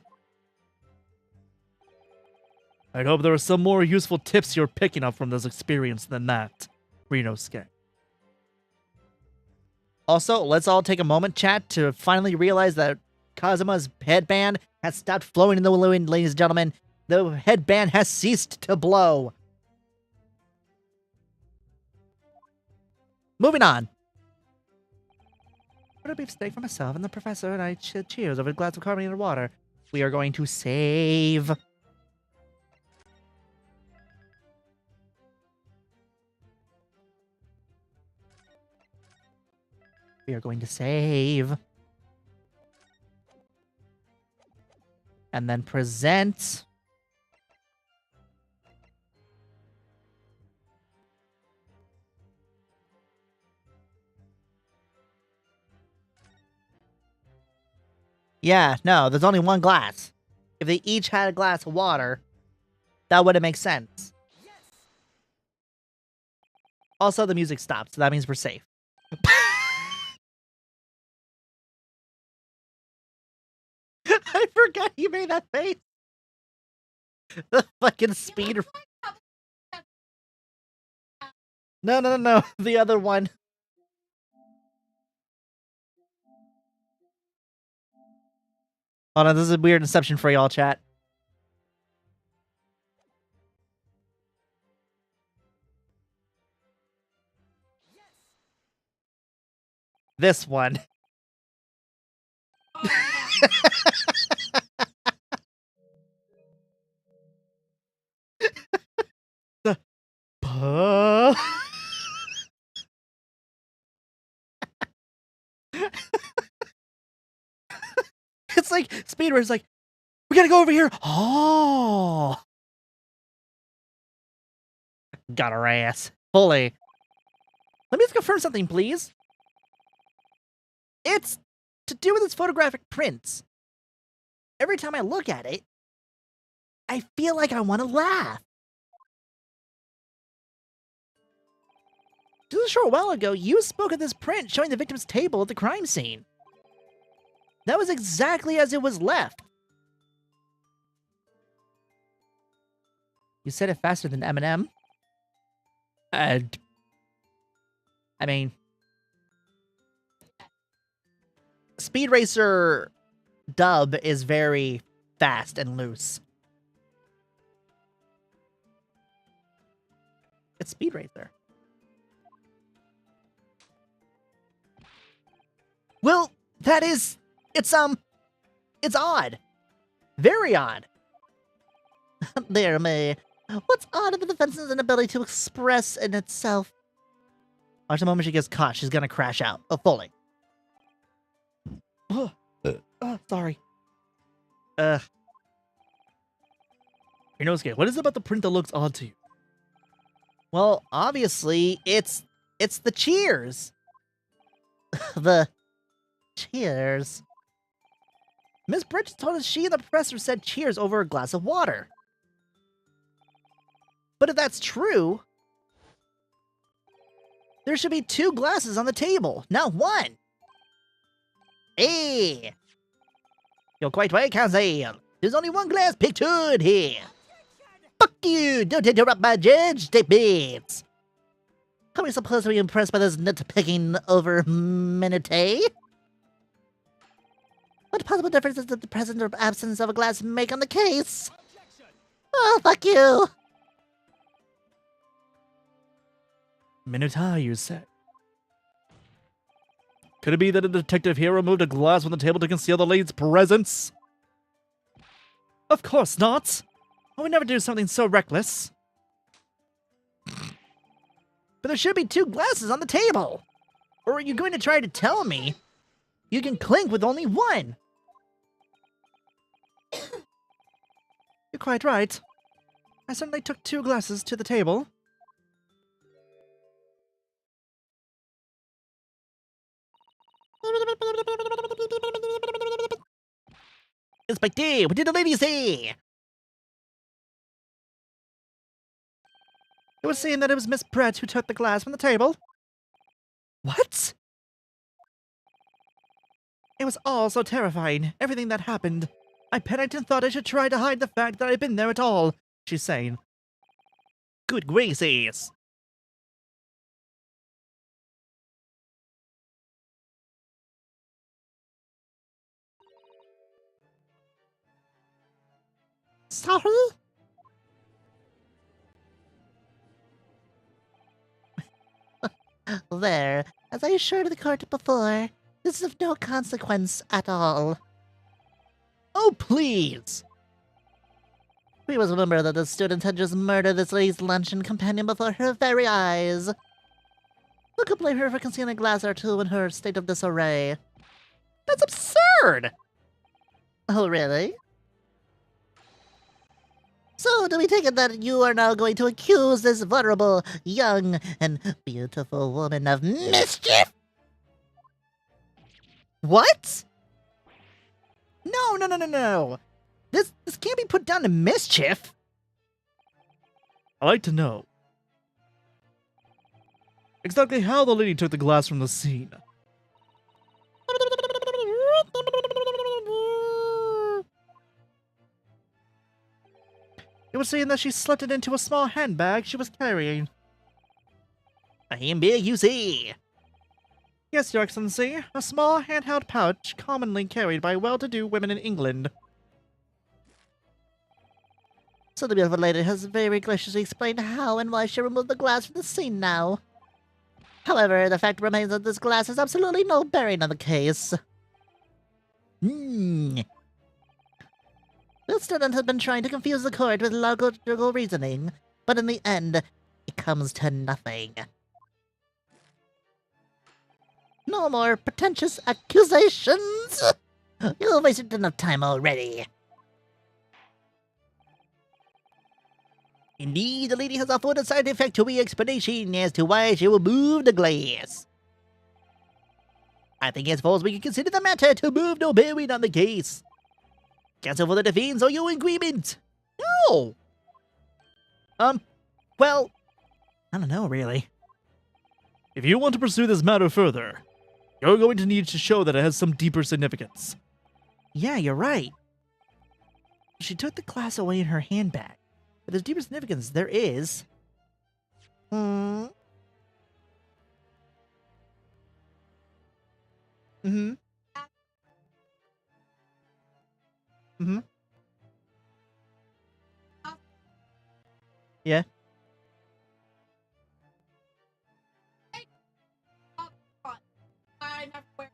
I'd hope there are some more useful tips you're picking up from this experience than that, Rinosuke. Also, let's all take a moment, chat, to finally realize that Kazuma's headband has stopped flowing in the wind, ladies and gentlemen. The headband has ceased to blow. Moving on. I ordered a beef steak for myself and the professor, and I cheers over a glass of carbonated water. We are going to save. We are going to save. And then present. Yeah, no, there's only one glass. If they each had a glass of water, that wouldn't make sense. Also, the music stopped, so that means we're safe. I forgot you made that face. The fucking speed. No. The other one. Hold on, this is a weird inception for y'all, chat. This one. The It's like Speedrun's like, we gotta go over here. Oh, got her ass fully. Let me just confirm something, please. It's to do with its photographic prints. Every time I look at it, I feel like I want to laugh. Just a short while ago, you spoke of this print showing the victim's table at the crime scene. That was exactly as it was left. You said it faster than Eminem. I mean, Speed Racer dub is very fast and loose. It's Speed Racer. Well, that is, it's odd. Very odd. There, May. What's odd about the defense's inability to express in itself? Watch the moment she gets caught, she's gonna crash out. Oh, fully. Sorry. Inosuke, what is it about the print that looks odd to you? Well, obviously, it's the cheers. The cheers. Miss Bridges told us she and the professor said cheers over a glass of water. But if that's true, there should be 2 glasses on the table, not 1. Hey! You're quite right, Council. There's only 1 glass pictured here. Fuck you! Don't interrupt my judge, statements. Are we supposed to be impressed by this nitpicking over minute? What possible difference does the presence or absence of a glass make on the case? Oh, fuck you! Minutai, you said. Could it be that a detective here removed a glass from the table to conceal the lady's presence? Of course not. I would never do something so reckless. But there should be 2 glasses on the table. Or are you going to try to tell me you can clink with only 1? You're quite right. I certainly took 2 glasses to the table. Inspector, what did the lady say? It was saying that it was Miss Pratt who took the glass from the table. What? It was all so terrifying, everything that happened. I panicked and thought I should try to hide the fact that I'd been there at all, she's saying. Good gracious. Sorry? There, as I assured the court before, this is of no consequence at all. Oh, please! We must remember that the student had just murdered this lady's luncheon companion before her very eyes. Who could blame her for concealing a glass or two in her state of disarray? That's absurd! Oh, really? So, do we take it that you are now going to accuse this vulnerable, young, and beautiful woman of mischief? What? No. This can't be put down to mischief. I'd like to know exactly how the lady took the glass from the scene. It was saying that she slipped it into a small handbag she was carrying. A handbag, you see? Yes, Your Excellency, a small handheld pouch commonly carried by well-to-do women in England. So the beautiful lady has very graciously explained how and why she removed the glass from the scene now. However, the fact remains that this glass has absolutely no bearing on the case. The student has been trying to confuse the court with logical reasoning, but in the end, it comes to nothing. No more pretentious accusations! You've wasted enough time already. Indeed, the lady has offered a satisfactory explanation as to why she removed the glass. I think as far as we can consider the matter to move no bearing on the case. Counsel for the defense, are you in agreement? No! Well, I don't know, really. If you want to pursue this matter further, you're going to need to show that it has some deeper significance. Yeah, you're right. She took the glass away in her handbag. But there's deeper significance. There is. Mm-hmm. Yeah. I never wear.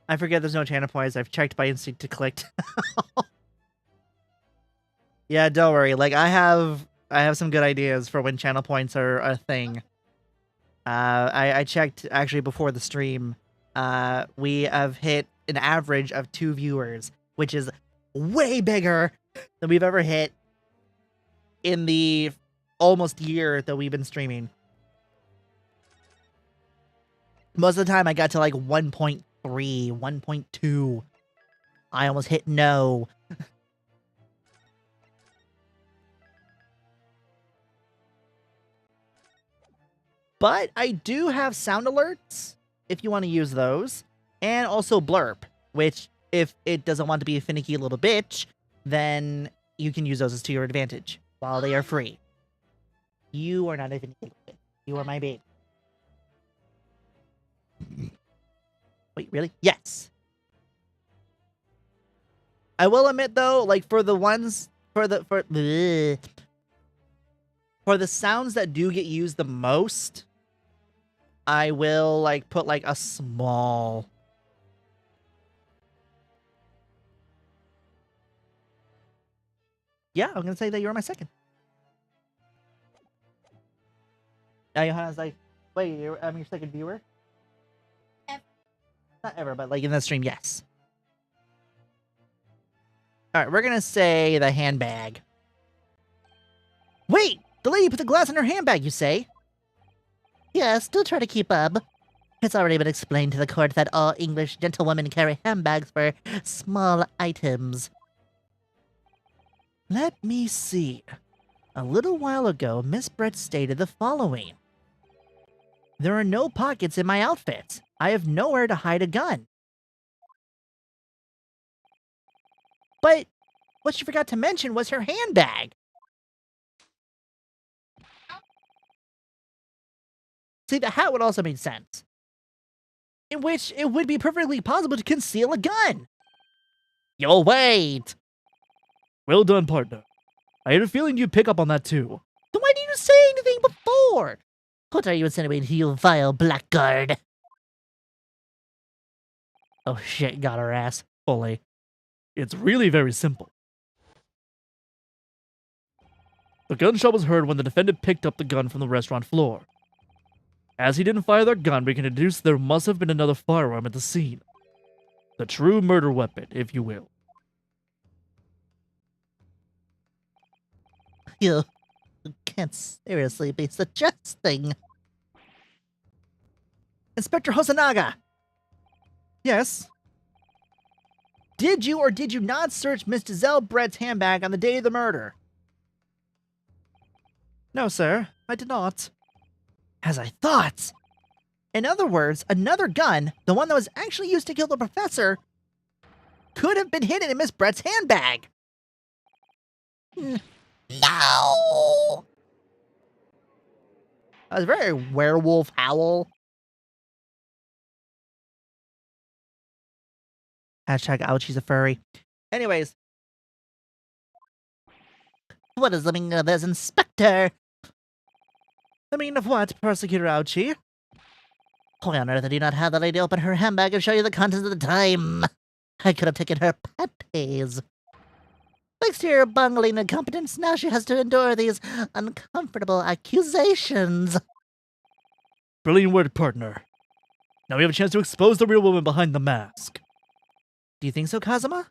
I forget there's no channel points. I've checked by instinct to click. Yeah, don't worry. Like I have some good ideas for when channel points are a thing. I checked actually before the stream. We have hit an average of 2 viewers, which is way bigger than we've ever hit in the almost year that we've been streaming. Most of the time I got to like 1.3, 1.2. I almost hit no. But I do have sound alerts, if you want to use those. And also Blerp, which, if it doesn't want to be a finicky little bitch, then you can use those as to your advantage, while they are free. You are not a finicky little bitch. You are my baby. Wait, really? Yes. I will admit, though, like, for the ones, for the sounds that do get used the most, I will, like, put, like, a small... Yeah, I'm gonna say that you're my second. Johanna's like, wait, I'm your second viewer? Ever. Not ever, but, like, in the stream, yes. Alright, we're gonna say the handbag. Wait! The lady put the glass in her handbag, you say? Yes, do try to keep up. It's already been explained to the court that all English gentlewomen carry handbags for small items. Let me see. A little while ago, Miss Brett stated the following. There are no pockets in my outfit. I have nowhere to hide a gun. But what she forgot to mention was her handbag. See, the hat would also make sense. In which it would be perfectly possible to conceal a gun. You'll wait. Well done, partner. I had a feeling you'd pick up on that too. Then why didn't you say anything before? What are you insinuating, you vile blackguard? Oh shit, got her ass. Fully. It's really very simple. The gunshot was heard when the defendant picked up the gun from the restaurant floor. As he didn't fire their gun, we can deduce there must have been another firearm at the scene. The true murder weapon, if you will. You can't seriously be suggesting. Inspector Hosonaga! Yes? Did you or did you not search Miss Giselle Brett's handbag on the day of the murder? No, sir. I did not. As I thought! In other words, another gun, the one that was actually used to kill the professor, could have been hidden in Miss Brett's handbag! No! That was very werewolf howl. Hashtag ouch, he's a furry. Anyways. What is the meaning of this, Inspector? The meaning of what, Prosecutor Ouchie? Why on earth did you not have the lady open her handbag and show you the contents at the time? I could have taken her panties. Thanks to your bungling incompetence, now she has to endure these uncomfortable accusations. Brilliant word, partner. Now we have a chance to expose the real woman behind the mask. Do you think so, Kazuma?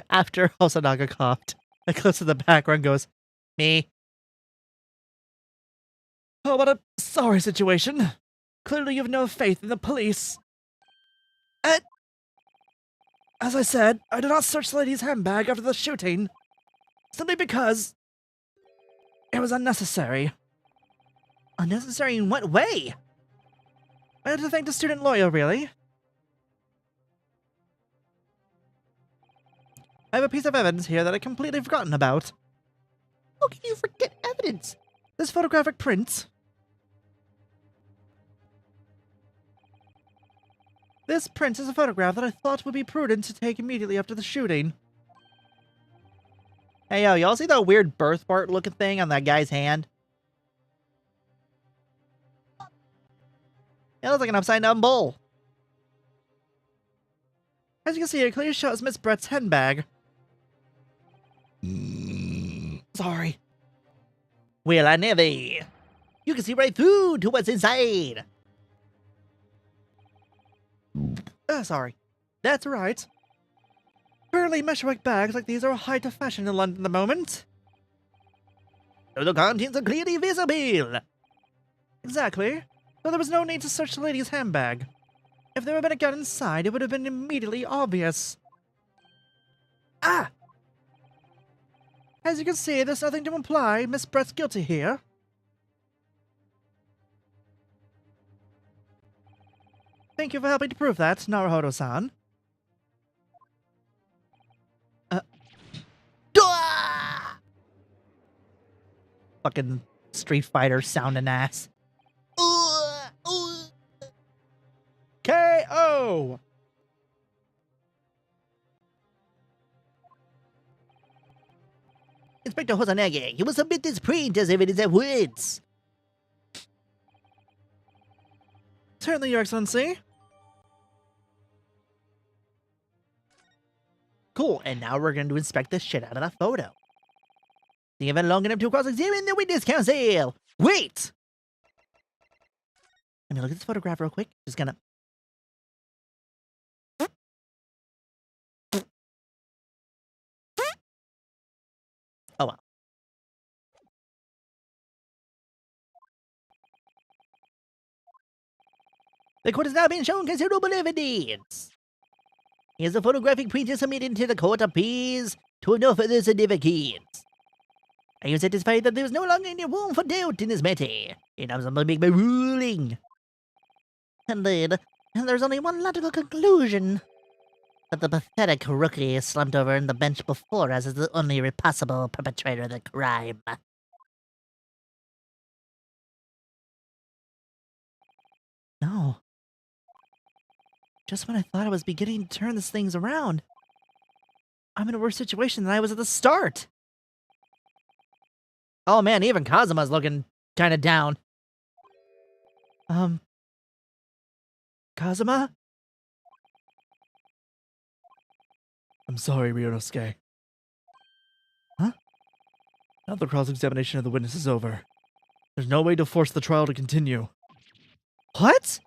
After Hosonaga coughed, a close to the background goes, me. Oh, what a sorry situation. Clearly you have no faith in the police. As I said, I did not search the lady's handbag after the shooting. Simply because it was unnecessary. Unnecessary in what way? I had to thank the student lawyer, really. I have a piece of evidence here that I'd completely forgotten about. How can you forget evidence? This photographic print. This print is a photograph that I thought would be prudent to take immediately after the shooting. Hey, yo, y'all see that weird birthmark looking thing on that guy's hand? It looks like an upside down bowl. As you can see, it clearly shows Miss Brett's handbag. Sorry. Well, I never. You can see right through to what's inside. Sorry. That's right. Apparently, meshwork bags like these are a height of fashion in London at the moment. So the contents are clearly visible. Exactly. So there was no need to search the lady's handbag. If there had been a gun inside, it would have been immediately obvious. Ah! As you can see, there's nothing to imply Miss Brett's guilty here. Thank you for helping to prove that, Naruhodo-san. Fucking Street Fighter sounding ass. KO! Inspector Hosonaga, you will submit this print as evidence at once. Certainly, Your Excellency. Cool, and now we're going to inspect the shit out of that photo. The event long enough to cross-examine the witness counsel. Wait! Let me look at this photograph real quick. Just gonna... Oh well. The court has now been shown considerable evidence. Here's a photographic print submitted to the court appears to have no further significance. Are you satisfied that there is no longer any room for doubt in this matter? And I'm going to make my ruling. And then, there's only one logical conclusion. That the pathetic rookie slumped over in the bench before us is the only possible perpetrator of the crime. No. Just when I thought I was beginning to turn these things around, I'm in a worse situation than I was at the start. Oh man, even Kazuma's looking kinda down. Kazuma? I'm sorry, Ryunosuke. Huh? Now the cross-examination of the witness is over. There's no way to force the trial to continue. What?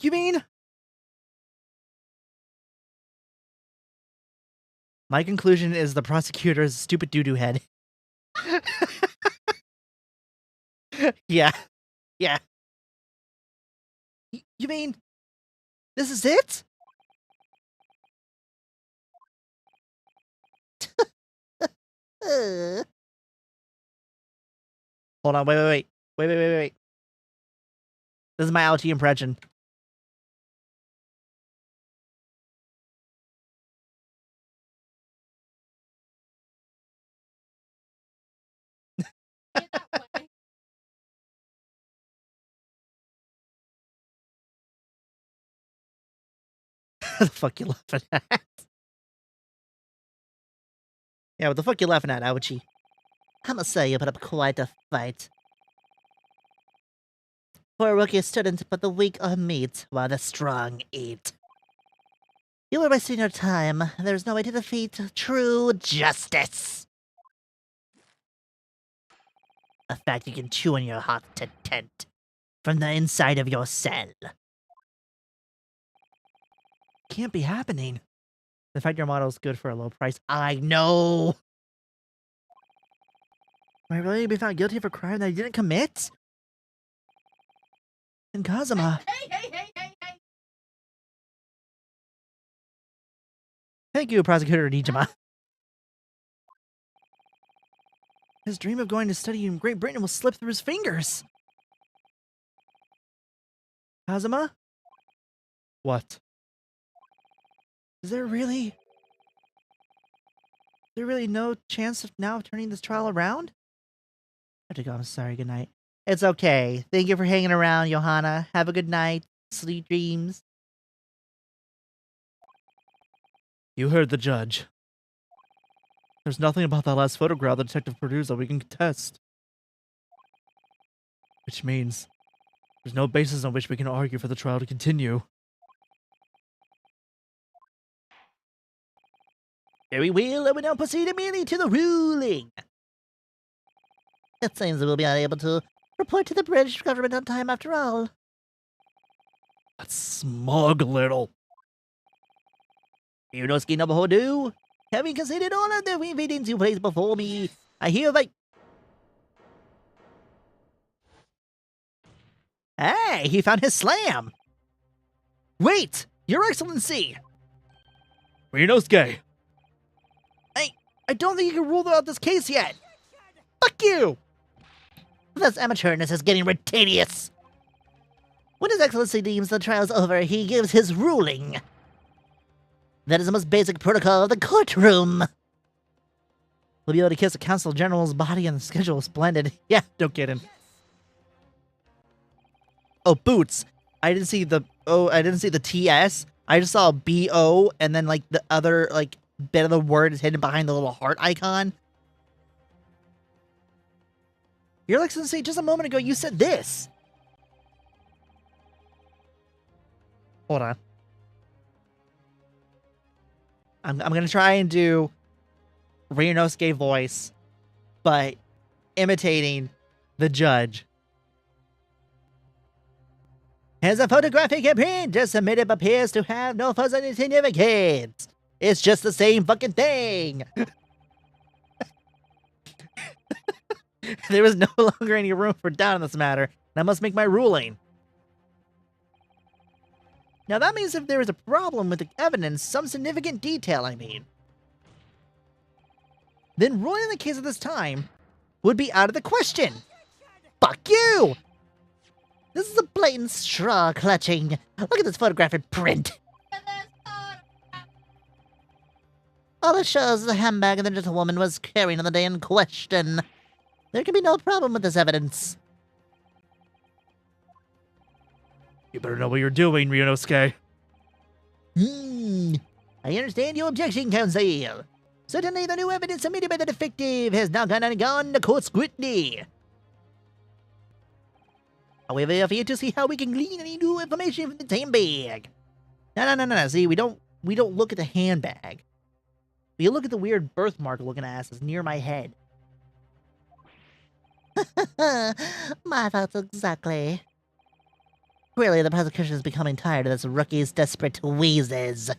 You mean? My conclusion is the prosecutor is a stupid doo-doo head. Yeah. Yeah. You mean this is it? Hold on, wait. This is my ouchie impression. Get that way. The fuck you laughing at? Yeah, what the fuck you laughing at, ouchie? I must say, you put up quite a fight. For a rookie student, but the weak are meat, while the strong eat. You were wasting your time. There's no way to defeat true justice. A fact you can chew in your heart to tent, from the inside of your cell. Can't be happening. The fact your model's good for a low price. I know! Am I really to be found guilty of a crime that I didn't commit? And Kazuma. Hey. Thank you, Prosecutor Nijima. His dream of going to study in Great Britain will slip through his fingers. Kazuma? What? Is there really no chance of now turning this trial around? I have to go. I'm sorry. Good night. It's okay. Thank you for hanging around, Johanna. Have a good night. Sweet dreams. You heard the judge. There's nothing about that last photograph the detective produced that we can contest. Which means there's no basis on which we can argue for the trial to continue. Very well, I will now proceed immediately to the ruling. It seems that we'll be unable to report to the British government on time after all. That smug little... Ryunosuke Nobuhodo, having considered all of the evidence you placed before me, I hereby... Hey, he found his slam! Wait! Your Excellency! Ryunosuke! I don't think you can rule out this case yet! Fuck you! This amateurness is getting ridiculous! When His Excellency deems the trial's over, he gives his ruling. That is the most basic protocol of the courtroom. We'll be able to kiss the Consul General's body and the schedule is splendid. Yeah, don't get him. Oh, boots. I didn't see the TS. I just saw BO and then like the other like bit of the word is hidden behind the little heart icon. Your Excellency, just a moment ago you said this. Hold on. I'm gonna try and do Ryunosuke voice, but imitating the judge. As a photographic imprint just submitted appears to have no further significance. It's just the same fucking thing. There is no longer any room for doubt in this matter, and I must make my ruling. Now that means if there is a problem with the evidence, some significant detail I mean, then ruling the case at this time would be out of the question. Fuck you! This is a blatant straw clutching. Look at this photographic print. All it shows is a handbag the gentlewoman was carrying on the day in question. There can be no problem with this evidence. You better know what you're doing, Ryunosuke. I understand your objection, counsel. Certainly the new evidence submitted by the defective has now gone undergone the court scrutiny. However, I have to see how we can glean any new information from the handbag. No. See, we don't look at the handbag. We look at the weird birthmark-looking asses near my head. My thoughts exactly. Clearly, the prosecution is becoming tired of this rookie's desperate wheezes.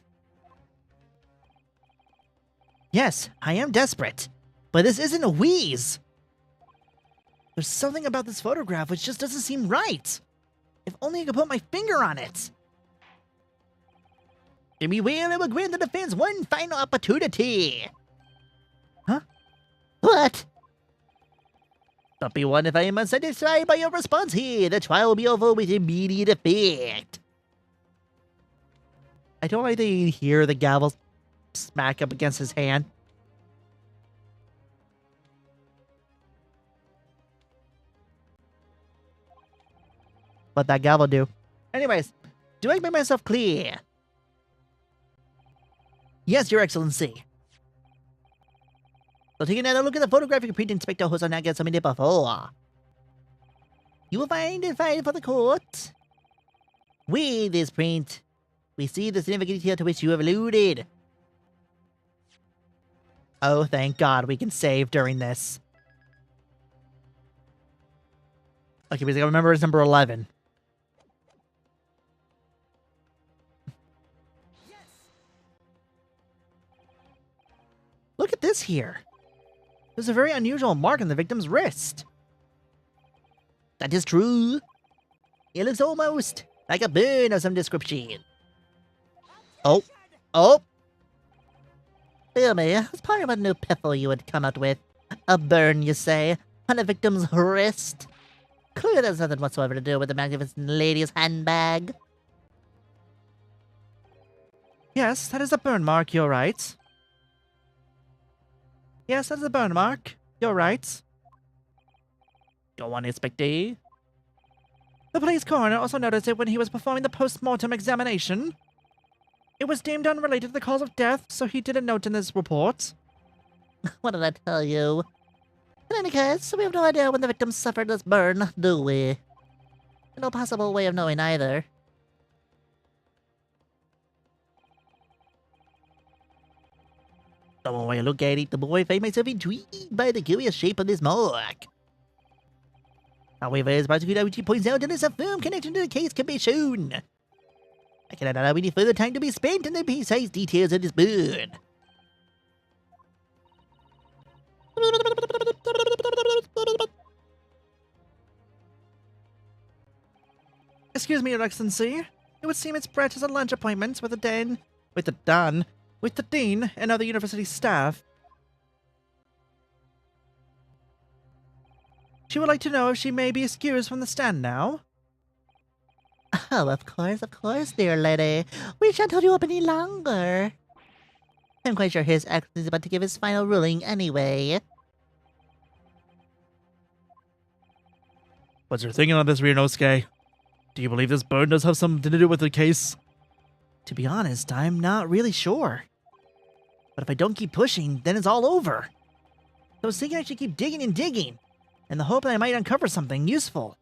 Yes, I am desperate, but this isn't a wheeze. There's something about this photograph which just doesn't seem right. If only I could put my finger on it. Jimmy Whale, I will grant the defense one final opportunity. Huh? What? Don't be one if I am unsatisfied by your response here. The trial will be over with immediate effect. I don't like that you hear the gavel smack up against his hand. What that gavel do? Anyways, do I make myself clear? Yes, Your Excellency. So taking another look at the photographic print inspector who's not get submitted before. You will find it filed for the court. With this print, we see the significant detail to which you have alluded. Oh, thank God we can save during this. Okay, because I remember it's number 11. Look at this here. There's a very unusual mark on the victim's wrist. That is true. It looks almost like a burn of some description. Oh. Tell me, I was probably about a new piffle you would come out with. A burn, you say, on a victim's wrist? Clearly there's nothing whatsoever to do with the magnificent lady's handbag. Yes, that is a burn mark, you're right. Yes, that's a burn mark. You're right. Go on, Inspector. The police coroner also noticed it when he was performing the post-mortem examination. It was deemed unrelated to the cause of death, so he didn't note in this report. What did I tell you? In any case, we have no idea when the victim suffered this burn, do we? No possible way of knowing either. The more I look at it, the more I find myself intrigued by the curious shape of this mark. However, as Prosecutor Richie points out, unless a firm connection to the case can be shown, I cannot allow any further time to be spent on the precise details of this burn. Excuse me, Your Excellency. It would seem Miss Brett has a lunch appointment with the dean and other university staff. She would like to know if she may be excused from the stand now. Oh, of course, dear lady. We shan't hold you up any longer. I'm quite sure His Excellency is about to give his final ruling anyway. What's your thinking on this, Ryunosuke? Do you believe this burn does have something to do with the case? To be honest, I'm not really sure. But if I don't keep pushing, then it's all over. So I was thinking I should keep digging and digging, in the hope that I might uncover something useful.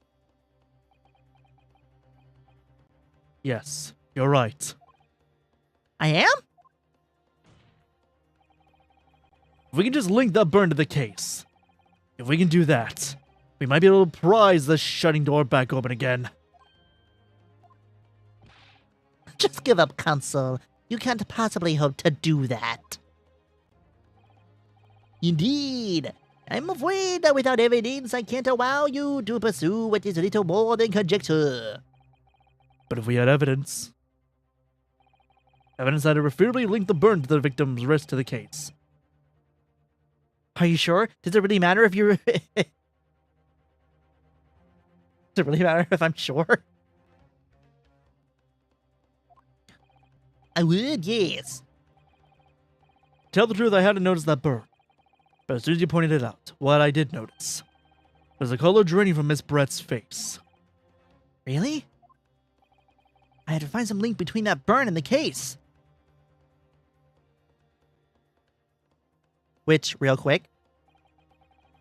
Yes, you're right. I am? If we can just link that burn to the case. If we can do that, we might be able to prise the shutting door back open again. Just give up, Counsel. You can't possibly hope to do that. Indeed. I'm afraid that without evidence, I can't allow you to pursue what is little more than conjecture. But if we had evidence that irrefutably linked the burn to the victim's wrist to the case. Are you sure? Does it really matter if you're... Does it really matter if I'm sure? I would, yes. Tell the truth, I hadn't noticed that burn. But as soon as you pointed it out, what I did notice was the color draining from Miss Brett's face. Really? I had to find some link between that burn and the case. Which, real quick,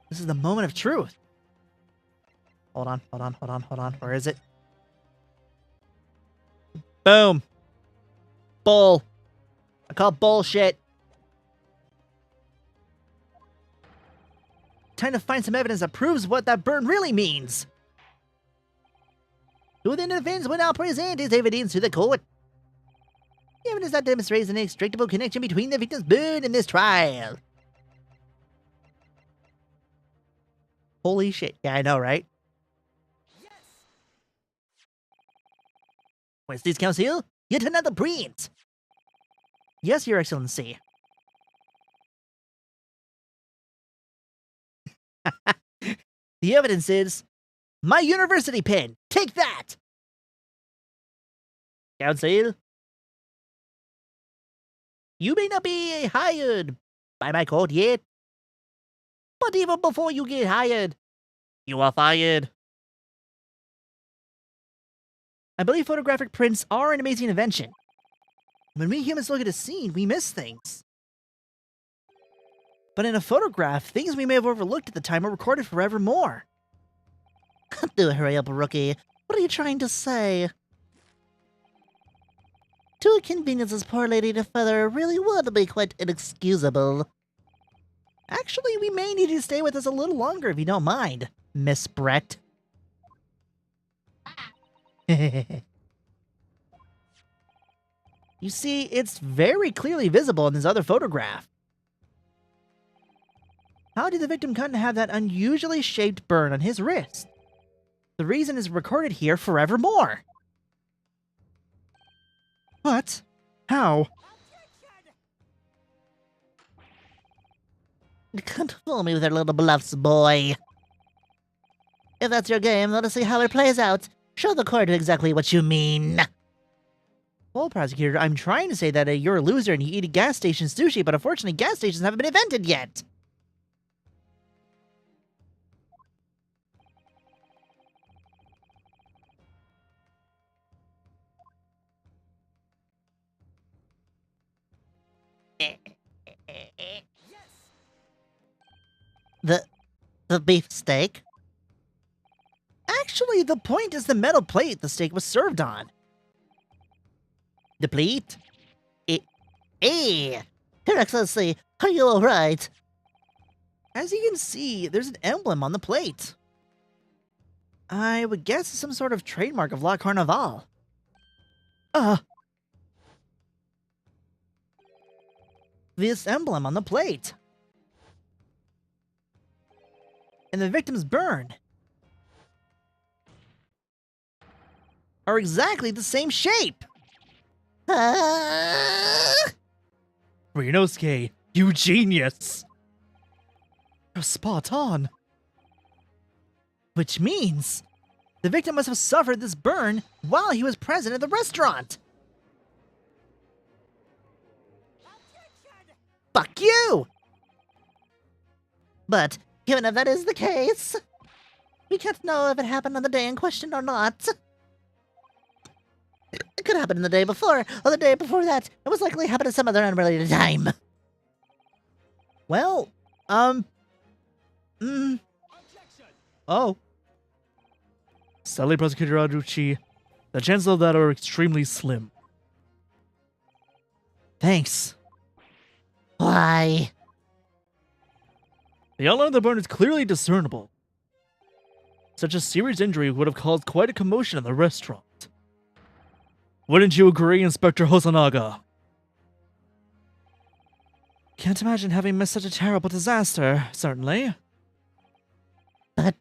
this is the moment of truth. Hold on. Where is it? Boom. Bull. I call bullshit. Time to find some evidence that proves what that burn really means. To the defense will now present his evidence to the court. The evidence that demonstrates an inextricable connection between the victim's burn and this trial. Holy shit. Yeah, I know, right? What's this, Council? Yet another print. Yes, Your Excellency. The evidence is my university pen. Take that! Council? You may not be hired by my court yet, but even before you get hired, you are fired. I believe photographic prints are an amazing invention. When we humans look at a scene, we miss things. But in a photograph, things we may have overlooked at the time are recorded forevermore. Do hurry up, rookie. What are you trying to say? To inconvenience this poor lady to further really would be quite inexcusable. Actually, we may need you to stay with us a little longer if you don't mind, Miss Brett. You see, it's very clearly visible in this other photograph. How did the victim come to have that unusually shaped burn on his wrist? The reason is recorded here forevermore. What? How? You can't fool me with your little bluffs, boy. If that's your game, let us see how it plays out. Show the court exactly what you mean. Well, prosecutor, I'm trying to say that you're a loser and you eat gas station sushi, but unfortunately gas stations haven't been invented yet. The beefsteak? Actually, the point is the metal plate the steak was served on. The plate? Your Excellency, are you alright? As you can see, there's an emblem on the plate. I would guess it's some sort of trademark of La Carnival. This emblem on the plate. And the victim's burn are exactly the same shape. Renosuke, you genius! You're spot on. Which means the victim must have suffered this burn while he was present at the restaurant. Fuck you! But given if that is the case, we can't know if it happened on the day in question or not. It could happen the day before, or the day before that. It was likely happened at some other unrelated time. Well, Oh. Sadly, Prosecutor Aduchi, the chances of that are extremely slim. Thanks. Why? The outline of the burn is clearly discernible. Such a serious injury would have caused quite a commotion in the restaurant. Wouldn't you agree, Inspector Hosonaga? Can't imagine having missed such a terrible disaster, certainly. But...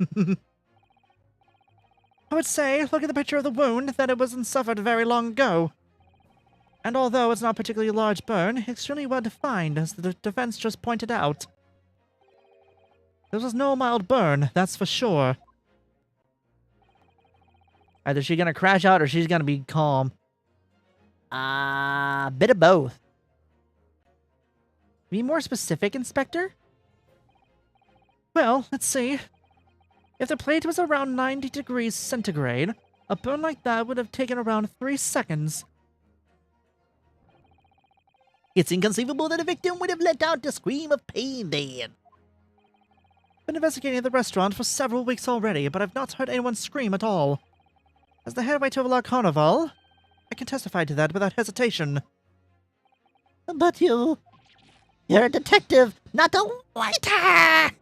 I would say, look at the picture of the wound, that it wasn't suffered very long ago. And although it's not a particularly large burn, it's extremely well defined, as the defense just pointed out. This was no mild burn, that's for sure. Either she's gonna crash out or she's gonna be calm. Bit of both. Be more specific, Inspector? Well, let's see. If the plate was around 90 degrees centigrade, a burn like that would have taken around 3 seconds. It's inconceivable that a victim would have let out a scream of pain then. Been investigating the restaurant for several weeks already, but I've not heard anyone scream at all. As the head waiter of La Carnival, I can testify to that without hesitation. But you're a detective, not a waiter!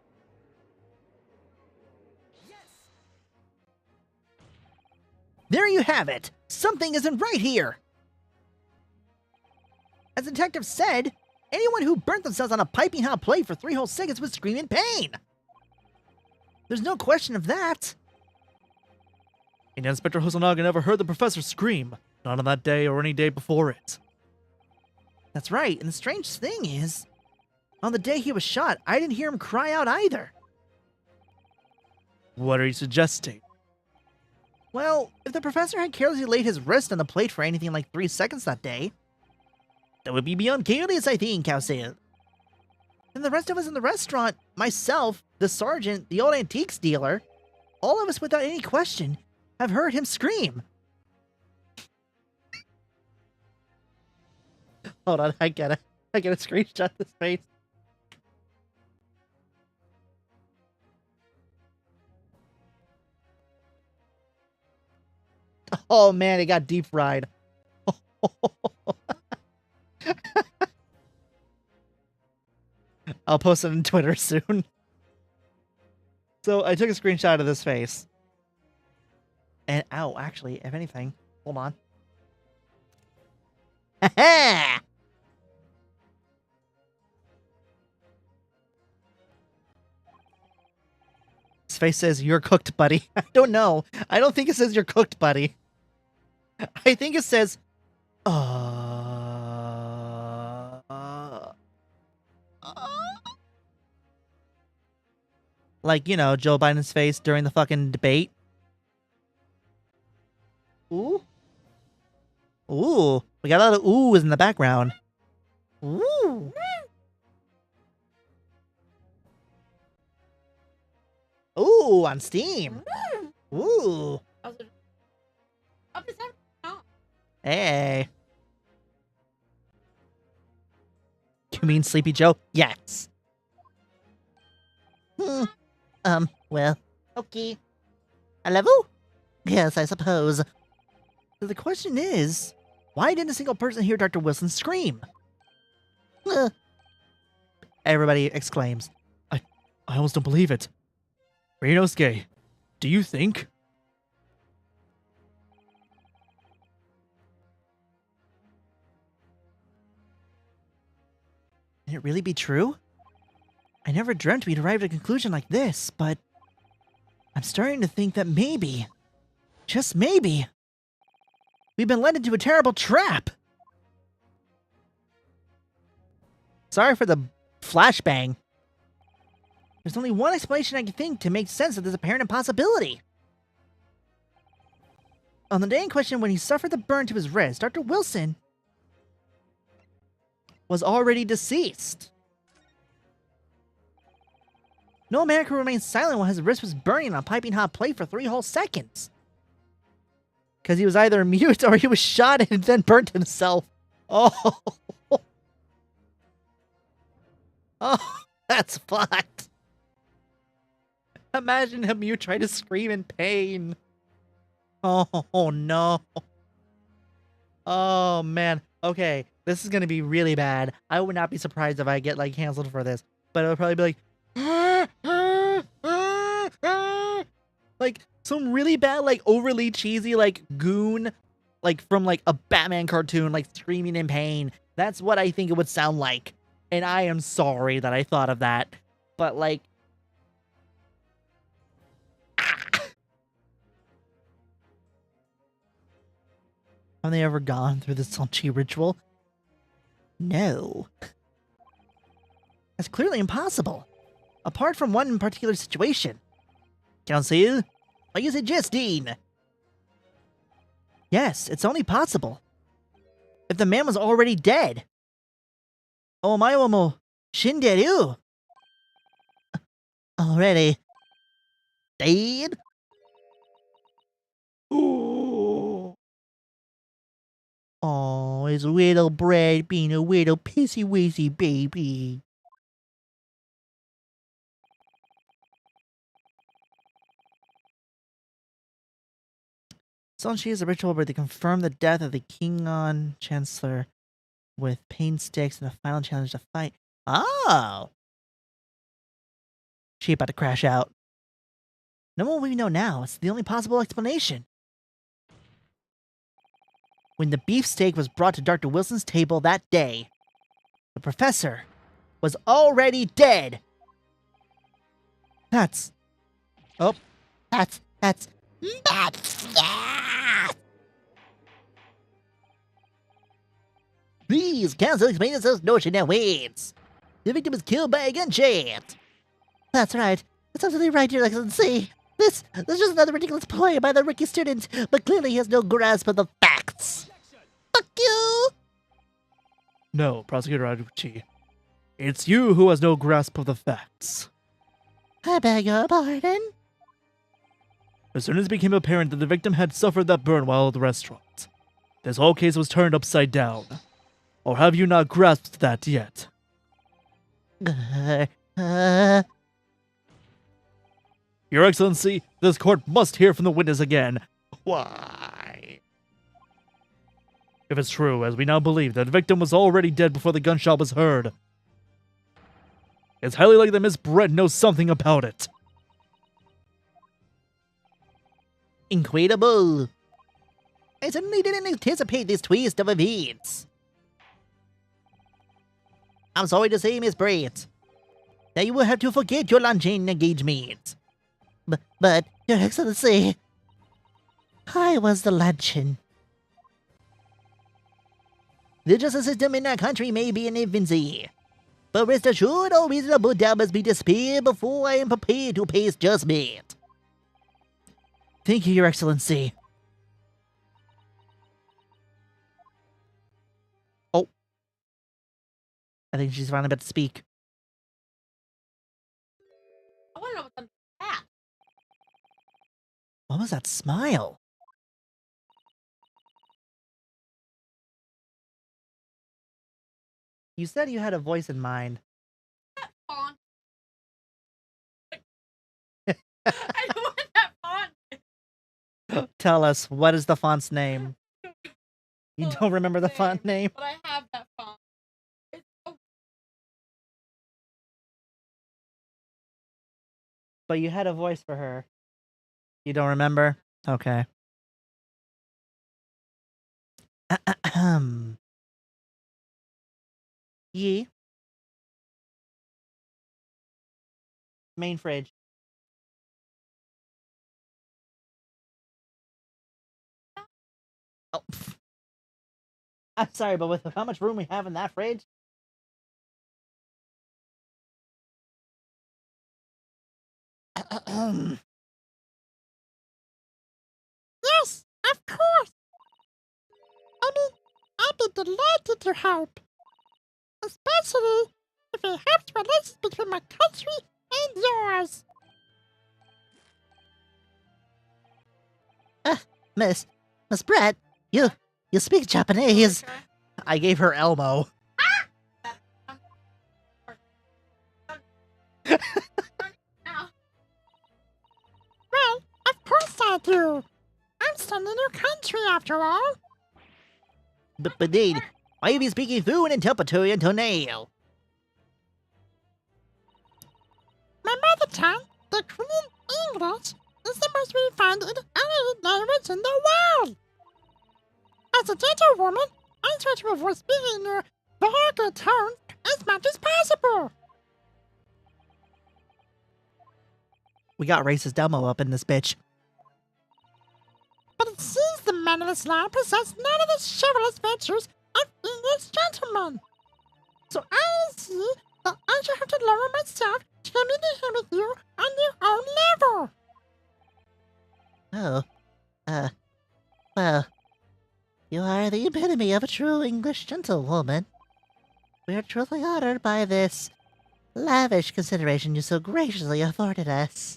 There you have it! Something isn't right here! As the detective said, anyone who burnt themselves on a piping hot plate for 3 whole seconds would scream in pain! There's no question of that! And Inspector Hosonaga never heard the professor scream, not on that day or any day before it. That's right, and the strange thing is, on the day he was shot, I didn't hear him cry out either. What are you suggesting? Well, if the professor had carelessly laid his wrist on the plate for anything like 3 seconds that day, that would be beyond careless, I think, Calcil. And the rest of us in the restaurant, myself, the sergeant, the old antiques dealer, all of us without any question, have heard him scream. Hold on, I get a screenshot of this face. Oh man, it got deep fried. I'll post it on Twitter soon. So I took a screenshot of this face. And ow, actually, if anything, hold on. Ha His face says, "You're cooked, buddy." I don't know. I don't think it says "You're cooked, buddy." I think it says, like, you know, Joe Biden's face during the fucking debate. Ooh. Ooh. We got a lot of oohs in the background. Ooh. Ooh, on Steam. Ooh. Up to 7. No. Hey. You mean Sleepy Joe? Yes. Well, okay. A level? Yes, I suppose. So the question is, why didn't a single person hear Dr. Wilson scream? Everybody exclaims. I almost don't believe it. Ryunosuke, do you think? Can it really be true? I never dreamt we'd arrive at a conclusion like this, but I'm starting to think that maybe, just maybe, we've been led into a terrible trap. Sorry for the flashbang. There's only one explanation I can think to make sense of this apparent impossibility. On the day in question when he suffered the burn to his wrist, Dr. Wilson was already deceased. No man could remain silent while his wrist was burning on a piping hot plate for 3 whole seconds. Because he was either mute or he was shot and then burnt himself. Oh. Oh, that's fucked. Imagine him mute trying to scream in pain. Oh no. Oh man. Okay, this is gonna be really bad. I would not be surprised if I get like canceled for this. But it would probably be like like some really bad, like overly cheesy, like goon, like from like a Batman cartoon, like screaming in pain. That's what I think it would sound like. And I am sorry that I thought of that. But like, have they ever gone through the Sanchi ritual? No. That's clearly impossible. Apart from one particular situation. Council, are you suggesting? Yes, it's only possible. If the man was already dead. Omae mo shinderu. Already dead? Ooh. Oh, his little Brad being a little pissy-wissy baby. Someone chooses a ritual where they confirm the death of the Kingon Chancellor with pain sticks and the final challenge to fight. Oh! She about to crash out. No one we know now. It's the only possible explanation. When the beefsteak was brought to Dr. Wilson's table that day, the professor was already dead. That's... Oh. That's... Please, counsel explains this notion that waits. The victim was killed by a gunshot. That's right. That's absolutely right, Your Excellency. This is just another ridiculous play by the rookie student, but clearly he has no grasp of the facts. Fuck you! No, Prosecutor Aduchi. It's you who has no grasp of the facts. I beg your pardon? As soon as it became apparent that the victim had suffered that burn while at the restaurant, this whole case was turned upside down. Or have you not grasped that yet? Your Excellency, this court must hear from the witness again. Why? If it's true, as we now believe, that the victim was already dead before the gunshot was heard, it's highly likely that Miss Brett knows something about it. Incredible. I certainly didn't anticipate this twist of events. I'm sorry to say, Miss Brett, that you will have to forget your luncheon engagement. But, Your Excellency, I was the luncheon. The justice system in our country may be in infancy, but rest assured all reasonable doubt must be dispelled before I am prepared to pass judgment. Thank you, Your Excellency. Oh. I think she's finally about to speak. I want to know what's under that. What was that smile? You said you had a voice in mind. That font. I know what that font. Tell us, what is the font's name? You don't remember the font name? But I have that font. It's so But you had a voice for her. You don't remember? Okay. Ahem. Ye. Main fridge. Oh. I'm sorry, but with how much room we have in that fridge? Yes, of course. I mean, I'd be delighted to help. Especially if it helps relations between my country and yours. Miss Brett, you speak Japanese. I gave her Elmo. Well, of course I do. I'm still in your country after all. But indeed, why you be speaking fluent interpreter until now? My mother tongue, the Korean English, is the most refined and elegant language in the world. As a gentlewoman, I try to avoid speaking in a vulgar tone as much as possible. We got racist Elmo up in this bitch. But it seems the men of this land possess none of the chivalrous virtues of English gentlemen. So I see that I shall have to lower myself to communicate with you on your own level. Oh. Well, you are the epitome of a true English gentlewoman. We are truly honored by this lavish consideration you so graciously afforded us.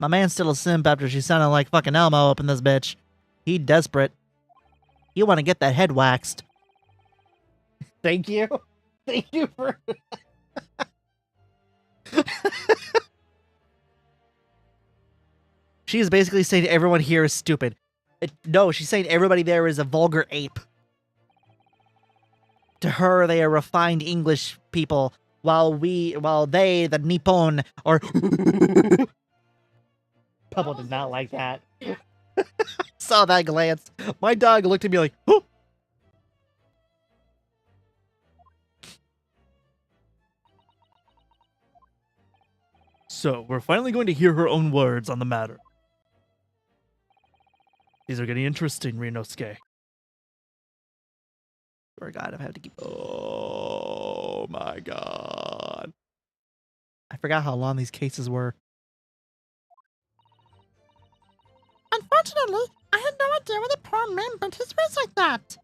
My man's still a simp after she sounded like fucking Elmo up in this bitch. He desperate. You want to get that head waxed. Thank you. Thank you for... She is basically saying everyone here is stupid. No, she's saying everybody there is a vulgar ape. To her, they are refined English people, while they, the Nippon, are. Pebble did not like that. Saw that glance. My dog looked at me like, oh. So, we're finally going to hear her own words on the matter. These are getting interesting, Rinosuke. Oh God, I've had to keep. Oh my God. I forgot how long these cases were. Unfortunately, I had no idea why the poor man bent his waist like that.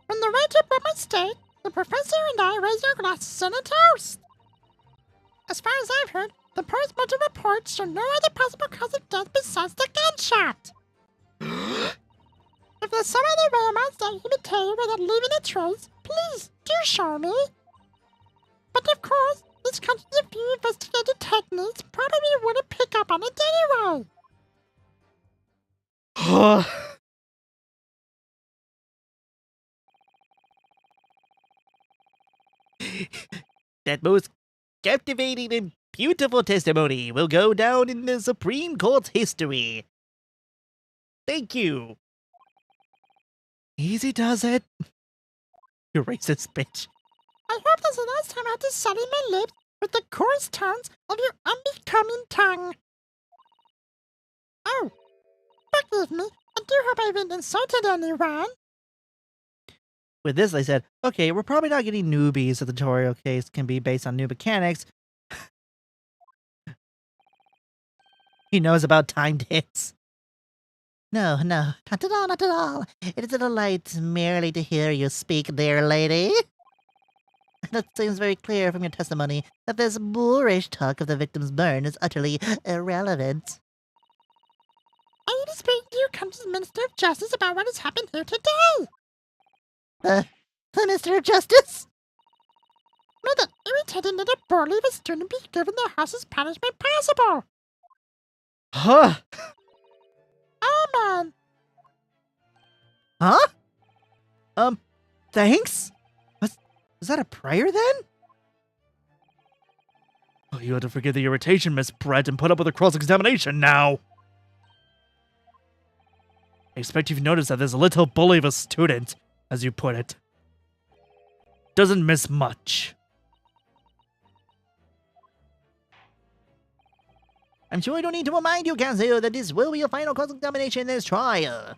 When the waiter brought my steak, the professor and I raised our glasses in a toast. As far as I've heard, the post-mortem reports show no other possible cause of death besides the gunshot. If there's some other way I'm outside he would tell you without leaving a trace, please do show me. But of course, this comes with a few investigative techniques probably wouldn't pick up on it anyway. That most captivating and beautiful testimony will go down in the Supreme Court's history. Thank you. Easy does it. You racist bitch. I hope this is the last time I have to sully my lips with the coarse tones of your unbecoming tongue. Oh, forgive me. I do hope I haven't insulted anyone. With this, they said, okay, we're probably not getting newbies. The tutorial case can be based on new mechanics. He knows about timed hits. No, not at all, not at all. It is a delight merely to hear you speak, dear lady. It seems very clear from your testimony that this boorish talk of the victim's burn is utterly irrelevant. I need to speak to your country's Minister of Justice about what has happened here today. The Minister of Justice? May that irritating little bully of a student be given the harshest punishment possible. Huh? Amen. Huh? Thanks? Was that a prayer then? Oh, you had to forgive the irritation, Miss Brett, and put up with the cross-examination now. I expect you've noticed that this little bully of a student, as you put it, doesn't miss much. I'm sure I don't need to remind you, Kazuo, that this will be your final cross-examination in this trial.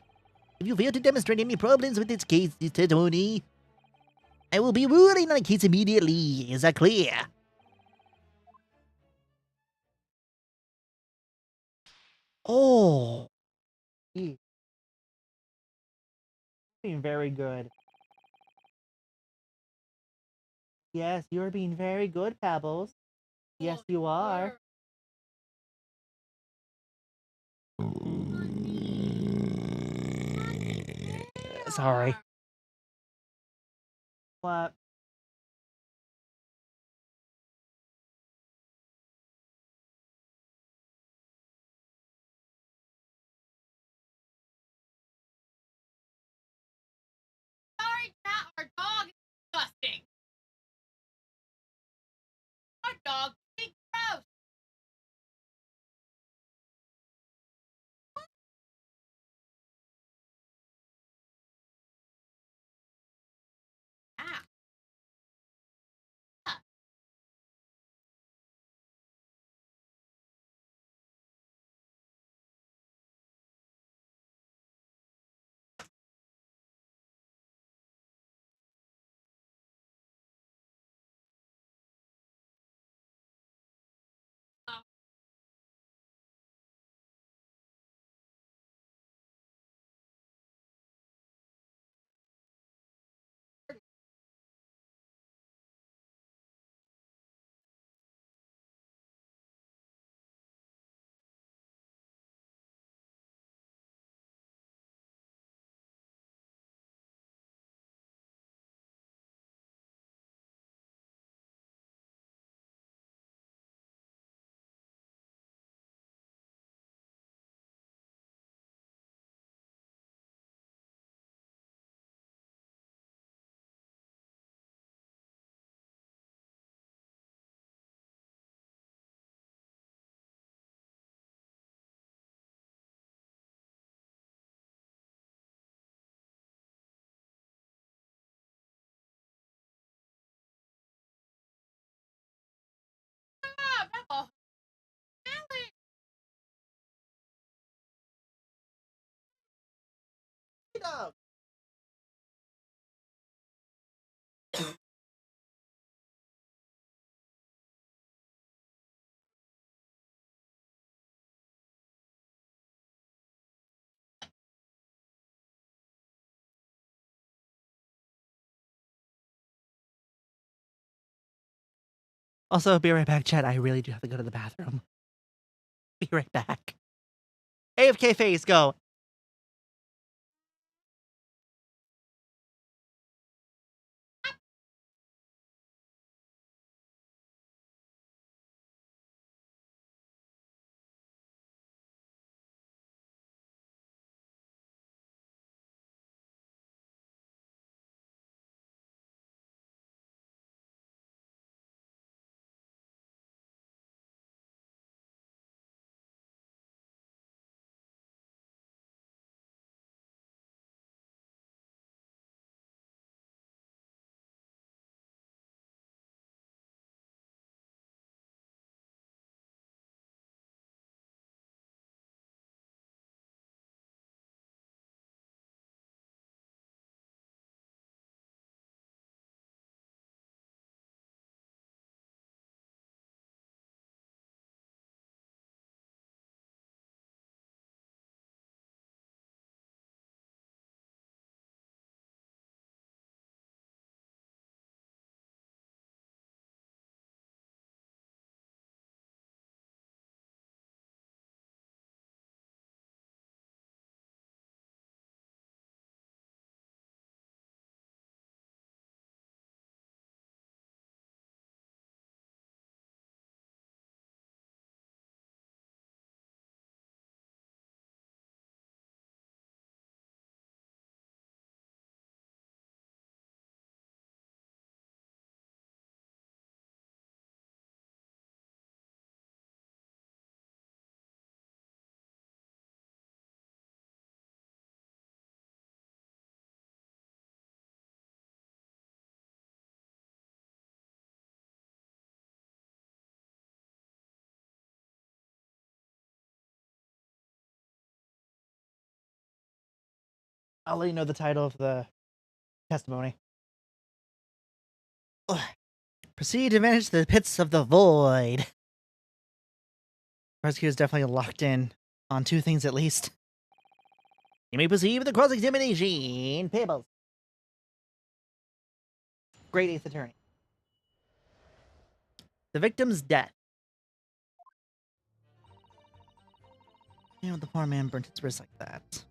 If you fail to demonstrate any problems with this case testimony, I will be ruling on the case immediately. Is that clear? Oh. Being very good. Yes, you're being very good, Pebbles. Yes, you are. Sorry. What? Sorry, cat, our dog is disgusting. Our dog is gross. Ah. dog. Also, be right back, chat. I really do have to go to the bathroom. Be right back. AFK face, go. I'll let you know the title of the testimony. Ugh. Proceed to manage the pits of the void. Prosecutor is definitely locked in on two things at least. You may proceed with the cross-examination. Payables. Great Eighth Attorney. The victim's death. You know, the poor man burnt his wrist like that.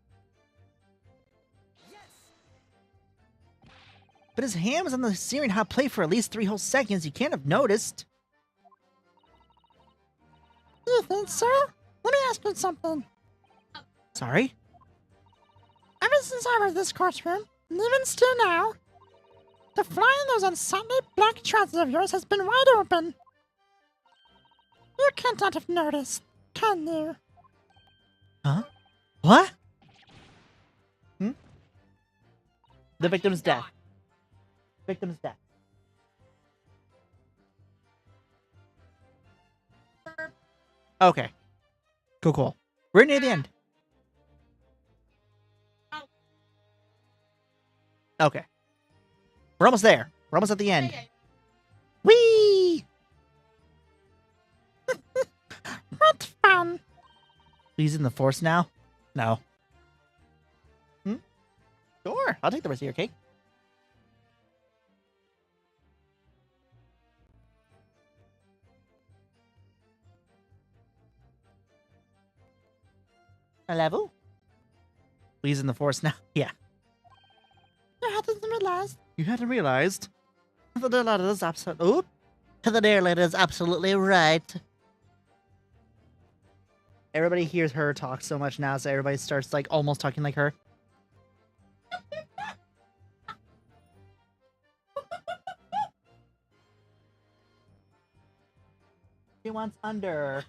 But his hand was on the searing hot plate for at least 3 whole seconds. You can't have noticed. You think so? Let me ask you something. Sorry? Ever since I was in this courtroom, and even still now, the fly in those unsightly black trousers of yours has been wide open. You can't not have noticed, can you? Huh? What? The victim's death. Victim's death. Okay. Cool. We're near the end. Okay. We're almost there. We're almost at the end. Whee! What fun! He's in the force now? No. Sure. I'll take the rest of your cake. A level? He's in the force now? Yeah. You hadn't realized. You hadn't realized? The daylight is absolutely. Oop. The daylight is absolutely right. Everybody hears her talk so much now, so everybody starts like almost talking like her. She wants under.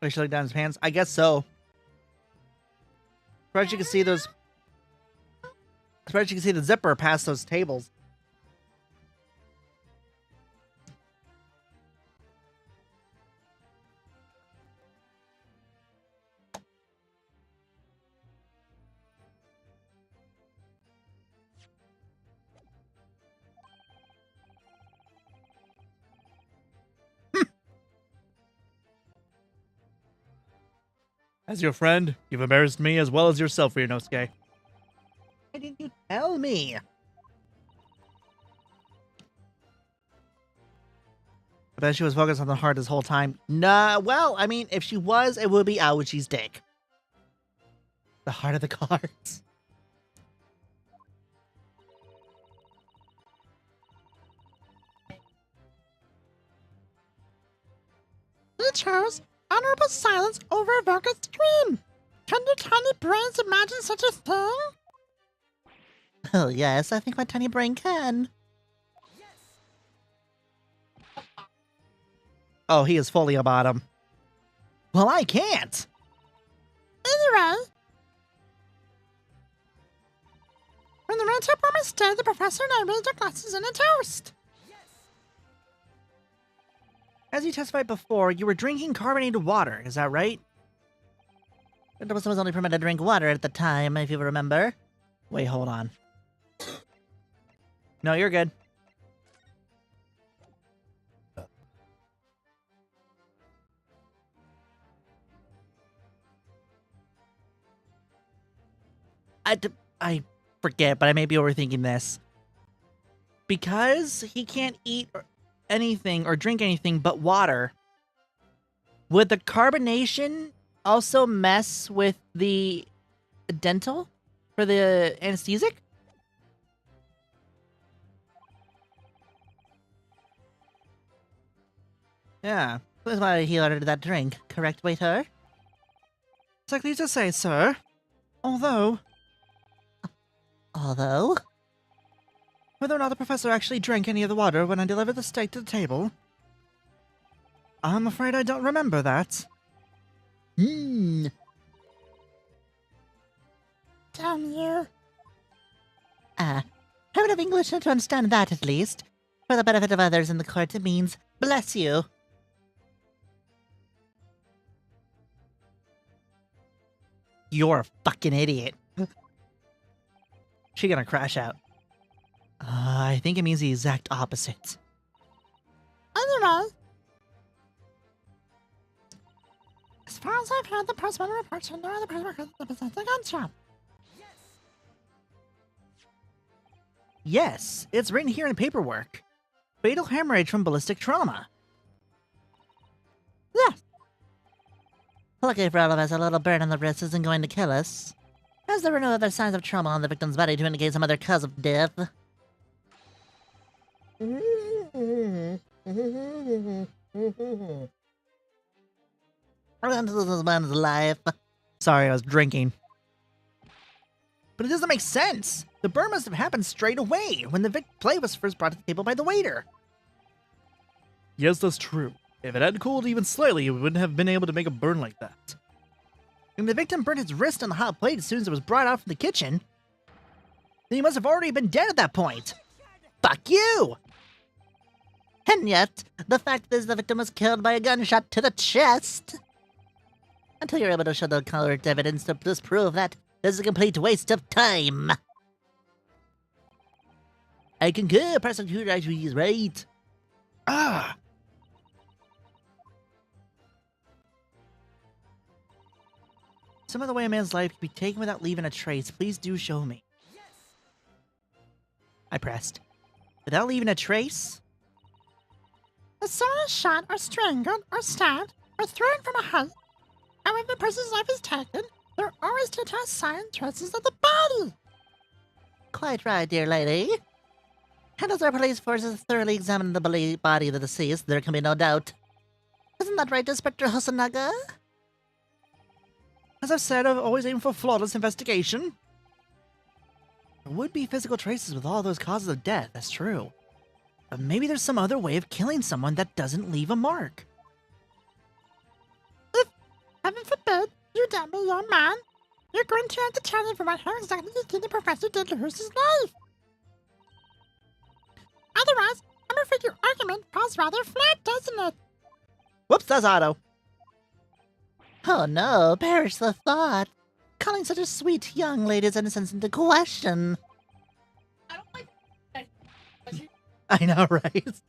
Wait, should I look down his pants? I guess so. Surprised you can see those. Surprised you can see the zipper past those tables. As your friend, you've embarrassed me as well as yourself, Ryunosuke. Why didn't you tell me? I bet she was focused on the heart this whole time. Nah, well, I mean, if she was, it would be Aoichi's dick. The heart of the cards. He chose honorable silence over a vocal scream. Can your tiny brains imagine such a thing? Oh, yes, I think my tiny brain can. Oh, he is fully a bottom. Well, I can't. Anyway, when the red tip woman stayed, the professor and I raised our glasses in a toast. As you testified before, you were drinking carbonated water, is that right? The person was only permitted to drink water at the time, if you remember. Wait, hold on. No, you're good. I forget, but I may be overthinking this. Because he can't eat anything or drink anything but water, would the carbonation also mess with the dental for the anesthetic? Yeah, that's why he ordered that drink, correct, waiter? Exactly to say, sir. Although, whether or not the professor actually drank any of the water when I delivered the steak to the table, I'm afraid I don't remember that. Damn you. I have enough English to understand that, at least. For the benefit of others in the court, it means, bless you. You're a fucking idiot. She gonna crash out. I think it means the exact opposite. Anyway, as far as I've heard, the postman reports no other person recorded the pathetic gunshot. Yes, it's written here in the paperwork. Fatal hemorrhage from ballistic trauma. Yes. Lucky for all of us, a little burn on the wrist isn't going to kill us, as there were no other signs of trauma on the victim's body to indicate some other cause of death. This is man's life. Sorry, I was drinking. But it doesn't make sense. The burn must have happened straight away when the plate was first brought to the table by the waiter. Yes, that's true. If it had cooled even slightly, we wouldn't have been able to make a burn like that. And the victim burned his wrist on the hot plate as soon as it was brought out from the kitchen. Then he must have already been dead at that point. Fuck you! And yet, the fact is the victim was killed by a gunshot to the chest. Until you're able to show the correct evidence to disprove that, this is a complete waste of time. I concur, prosecutor actually is right. Ah! Some of the way a man's life can be taken without leaving a trace. Please do show me. I pressed. Without leaving a trace? If someone is shot or strangled or stabbed or thrown from a height, and when the person's life is taken, there are always detailed signs and traces of the body. Quite right, dear lady. And as our police forces thoroughly examine the body of the deceased, there can be no doubt. Isn't that right, Inspector Hosonaga? As I've said, I've always aimed for flawless investigation. There would be physical traces with all those causes of death, that's true. But maybe there's some other way of killing someone that doesn't leave a mark. If, heaven forbid, you damn me, young man, You're going to have to tell everyone how exactly you think the professor did lose his life. Otherwise, I'm afraid your argument falls rather flat, doesn't it? Whoops, that's Otto. Oh no, perish the thought. Calling such a sweet young lady's innocence into question. I don't like that. I know, right?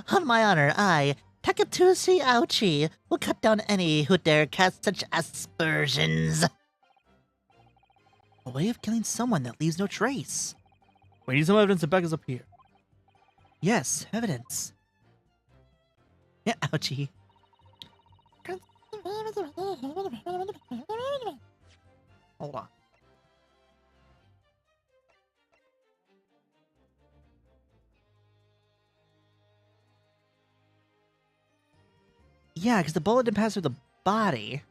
On my honor, I, Takatushi Ouchi, will cut down any who dare cast such aspersions. A way of killing someone that leaves no trace. We need some evidence to back us up here. Yes, evidence. Yeah, Ouchie. Hold on. Yeah, because the bullet didn't pass through the body.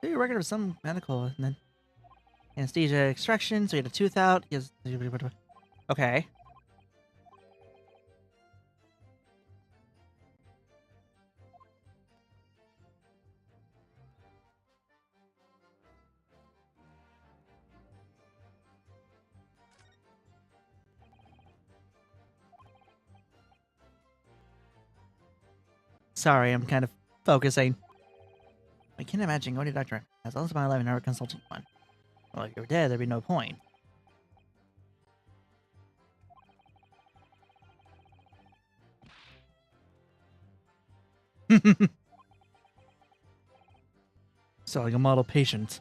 Do a record of some medical, and then anesthesia extraction, so you had a tooth out. Yes. Okay. Sorry, I'm kind of focusing. I can't imagine going to doctor as long as my 11-hour consulting one. Well, if you were dead, there'd be no point. So like a model patient.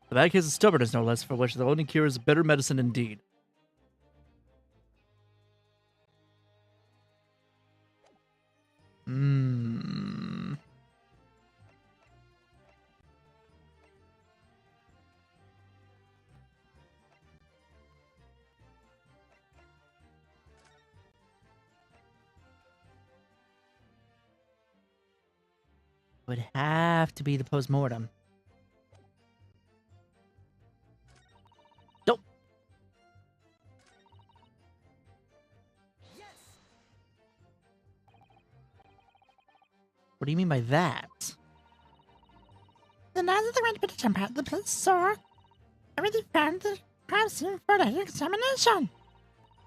But that case of stubbornness, no less, for which the only cure is better medicine indeed. Hmm. Would have to be the post-mortem. Nope. What do you mean by that? The nose of the went to jump out the police saw. Already found the crime scene for the examination.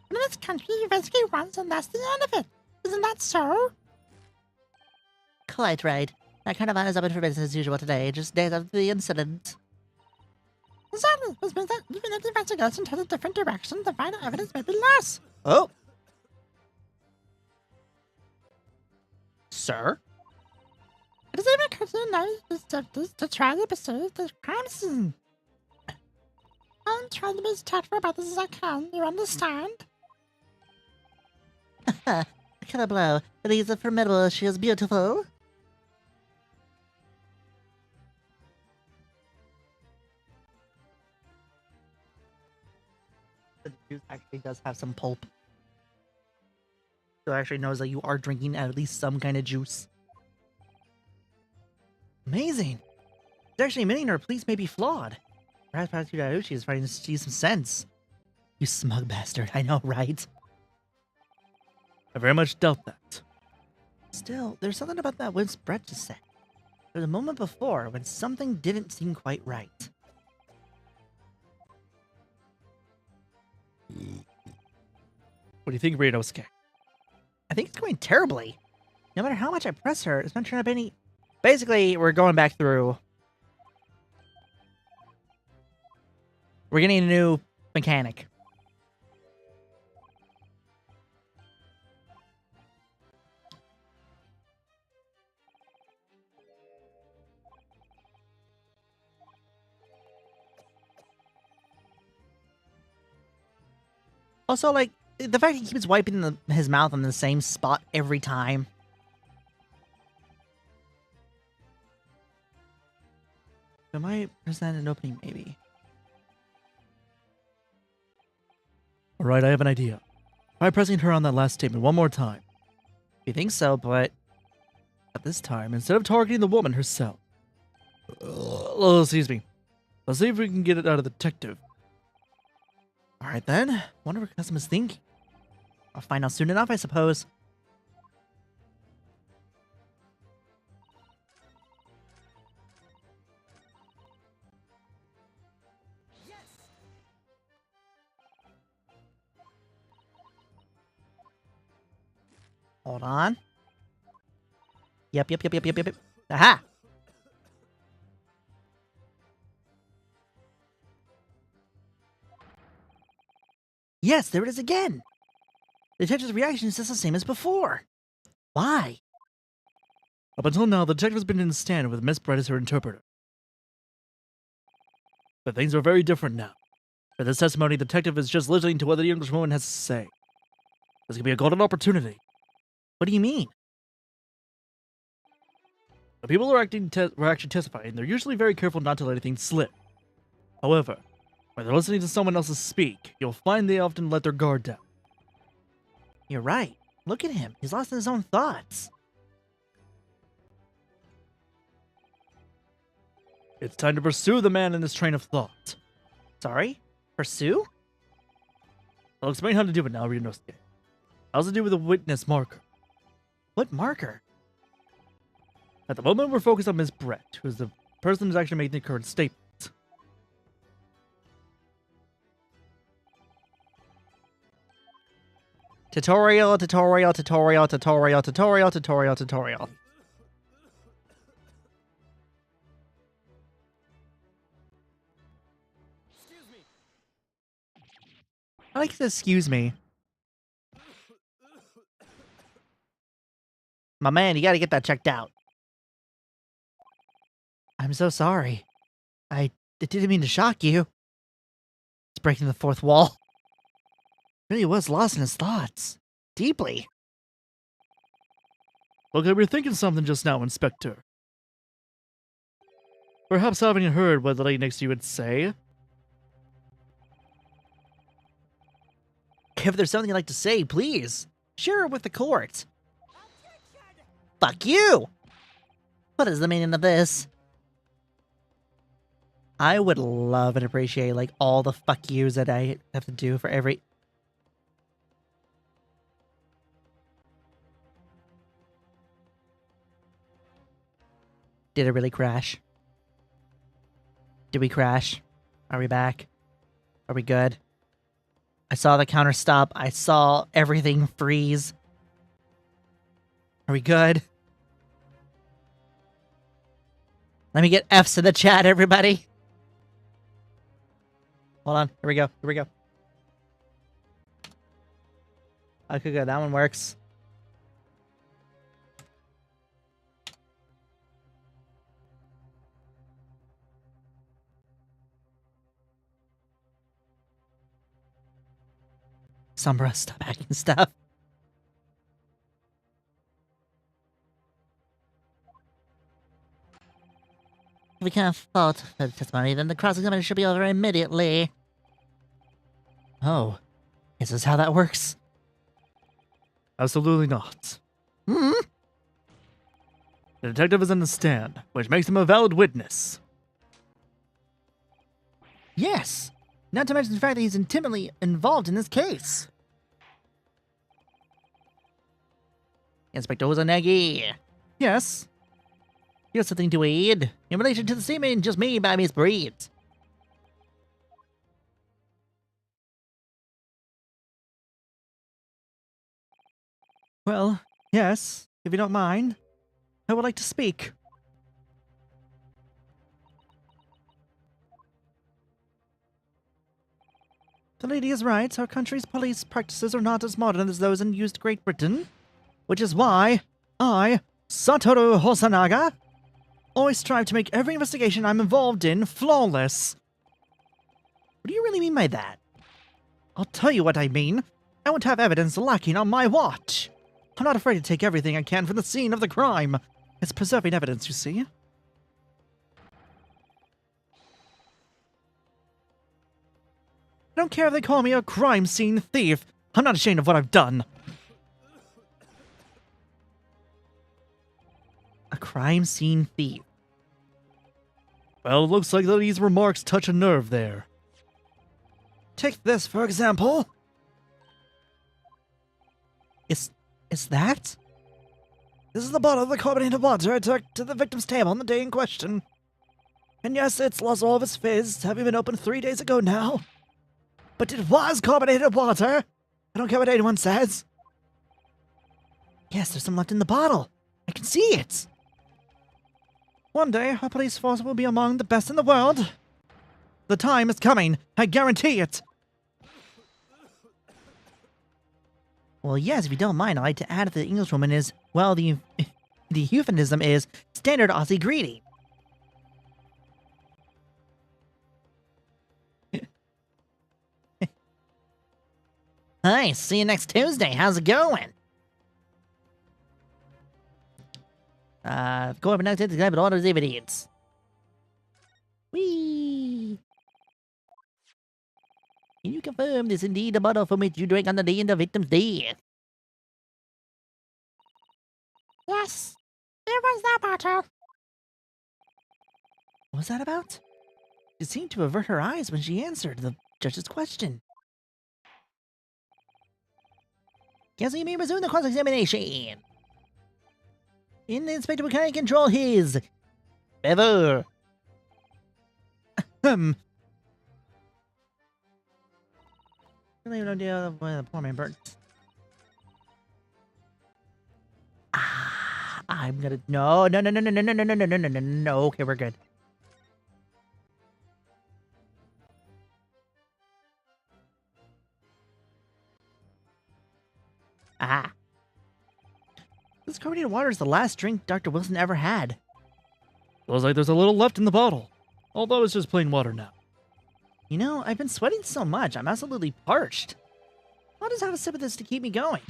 In this country, you investigate once and that's the end of it. Isn't that so? Quite right. Our Carnival is open for business as usual today, just days after the incident. Exactly. This means that even if the investigation takes a different direction, the final evidence may be less. Oh. Sir? It is even occurred to you now to try to pursue the crime scene. I'm trying to be as tactful about this as I can, you understand? A killer blow. But he's a formidable, she is beautiful. The juice actually does have some pulp. So it actually knows that you are drinking at least some kind of juice. Amazing. It's actually admitting her police may be flawed. Perhaps Prosecutor Uchi is trying to see some sense. You smug bastard, I know, right? I very much doubt that. Still, there's something about that Winsp Brett just said. There was a moment before when something didn't seem quite right. What do you think, Renosuke? I think it's going terribly. No matter how much I press her, it's not turning up any... Basically, we're going back through. We're getting a new mechanic. Also, like, the fact he keeps wiping his mouth on the same spot every time. Am I present an opening? Maybe. Alright, I have an idea. Try pressing her on that last statement one more time. You think so, but... At this time, instead of targeting the woman herself. Excuse me. Let's see if we can get it out of the detective. Alright then. Wonder what Custom is thinking. I'll find out soon enough, I suppose. Hold on. Yep. Aha! Yes, there it is again! The detective's reaction is just the same as before. Why? Up until now, the detective has been in the stand with Miss Brett as her interpreter. But things are very different now. For this testimony, the detective is just listening to what the English woman has to say. This could be a golden opportunity. What do you mean? The people who are actually testifying, they're usually very careful not to let anything slip. However, when they're listening to someone else speak, you'll find they often let their guard down. You're right. Look at him. He's lost in his own thoughts. It's time to pursue the man in this train of thought. Sorry? Pursue? I'll explain how to do it now, Ryunosuke. How's it do with a witness marker? What marker? At the moment, we're focused on Miss Brett, who's the person who's actually making the current statement. Tutorial. I like to excuse me. My man, you gotta get that checked out. I'm so sorry. I didn't mean to shock you. It's breaking the fourth wall. Really was lost in his thoughts. Deeply. Look, we were thinking something just now, Inspector. Perhaps having heard what the lady next to you would say. If there's something you'd like to say, please. Share it with the court. Fuck you! What is the meaning of this? I would love and appreciate, like, all the fuck yous that I have to do for every... Did it really crash? Did we crash? Are we back? Are we good? I saw the counter stop. I saw everything freeze. Are we good? Let me get F's in the chat, everybody. Hold on. Here we go. Here we go. Okay, good. That one works. Sombra, stop hacking stuff. If we can't fault the testimony, then the cross-examination should be over immediately. Oh. Is this how that works? Absolutely not. Hmm? The detective is in the stand, which makes him a valid witness. Yes. Not to mention the fact that he's intimately involved in this case. Inspector Uzanagi. Yes. You have something to add in relation to the statement just made by Miss Brett. Well, yes, if you don't mind. I would like to speak. The lady is right. Our country's police practices are not as modern as those in used Great Britain, which is why I, Satoru Hosanaga, always strive to make every investigation I'm involved in flawless. What do you really mean by that? I'll tell you what I mean. I won't have evidence lacking on my watch. I'm not afraid to take everything I can from the scene of the crime. It's preserving evidence, you see. I don't care if they call me a crime scene thief. I'm not ashamed of what I've done. A crime scene thief. Well, it looks like these remarks touch a nerve there. Take this, for example. Is that? This is the bottle of the carbonated water I took to the victim's table on the day in question. And yes, it's lost all of its fizz, having been opened 3 days ago now. But it was carbonated water. I don't care what anyone says. Yes, there's some left in the bottle. I can see it. One day, our police force will be among the best in the world. The time is coming. I guarantee it. Well, yes, if you don't mind, I'd like to add that the Englishwoman is, well, the euphemism is standard Aussie greedy. Hi, see you next Tuesday. How's it going? Go over next to the all the dividends. Whee! Can you confirm this indeed the bottle from which you drank on the day of the victim's death? Yes, it was that bottle. What was that about? She seemed to avert her eyes when she answered the judge's question. Yes, you may resume the cross-examination. In the inspector can control his feather. Really no idea of where the poor man burnt. I'm gonna no. Okay, we're good. This carbonated water is the last drink Dr. Wilson ever had. Feels like there's a little left in the bottle. Although it's just plain water now. You know, I've been sweating so much, I'm absolutely parched. I'll just have a sip of this to keep me going.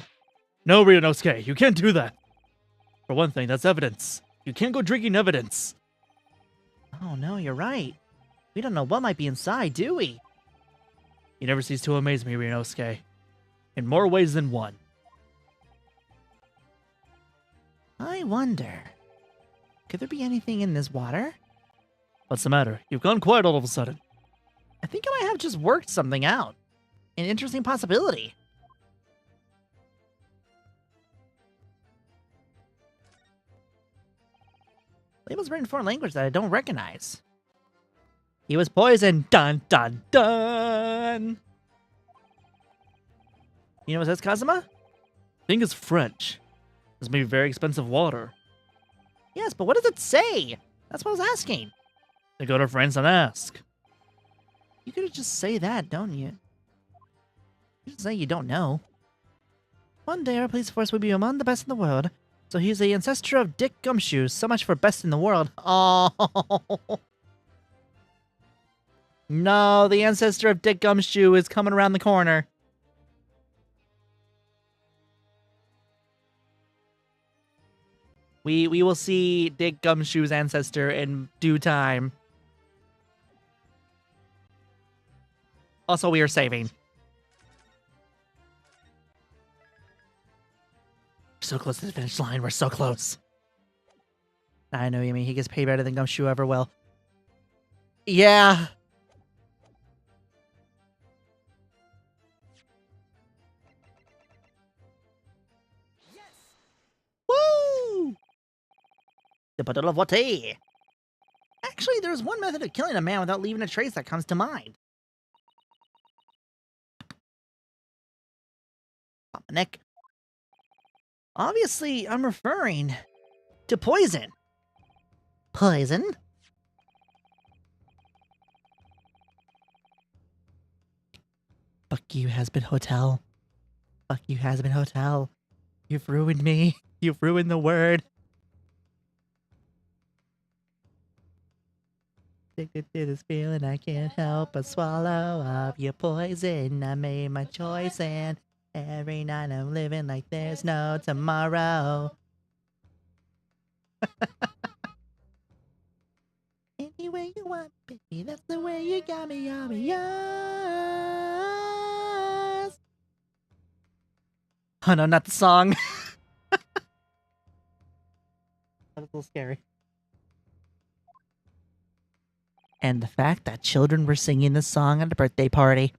No, Ryunosuke, you can't do that. For one thing, that's evidence. You can't go drinking evidence. Oh no, you're right. We don't know what might be inside, do we? You never cease to amaze me, Ryunosuke. In more ways than one. I wonder, could there be anything in this water? What's the matter? You've gone quiet all of a sudden. I think I might have just worked something out. An interesting possibility. Label's written in foreign language that I don't recognize. He was poisoned. Dun dun dun. You know what it says, Kazuma? I think it's French. This may be very expensive water. Yes, but what does it say? That's what I was asking. Then go to France and ask. You could just say that, don't you? You just say you don't know. One day our police force will be among the best in the world. So he's the ancestor of Dick Gumshoe. So much for best in the world. Oh. No, the ancestor of Dick Gumshoe is coming around the corner. We will see Dick Gumshoe's ancestor in due time. Also, we are saving. We're so close to the finish line. We're so close. I know you mean. He gets paid better than Gumshoe ever will. Yeah. Yes. Woo! The bottle of water. Actually, there's one method of killing a man without leaving a trace that comes to mind. Pop my neck. Obviously, I'm referring to poison. Poison? Fuck you, Has-Been Hotel. Fuck you, Has-Been Hotel. You've ruined me. You've ruined the word. Addicted to this feeling, I can't help but swallow up your poison. I made my choice and every night I'm living like there's no tomorrow. Any way you want, baby, that's the way you got me, I'll be yours. Oh no, not the song. That was a little scary. And the fact that children were singing this song at a birthday party.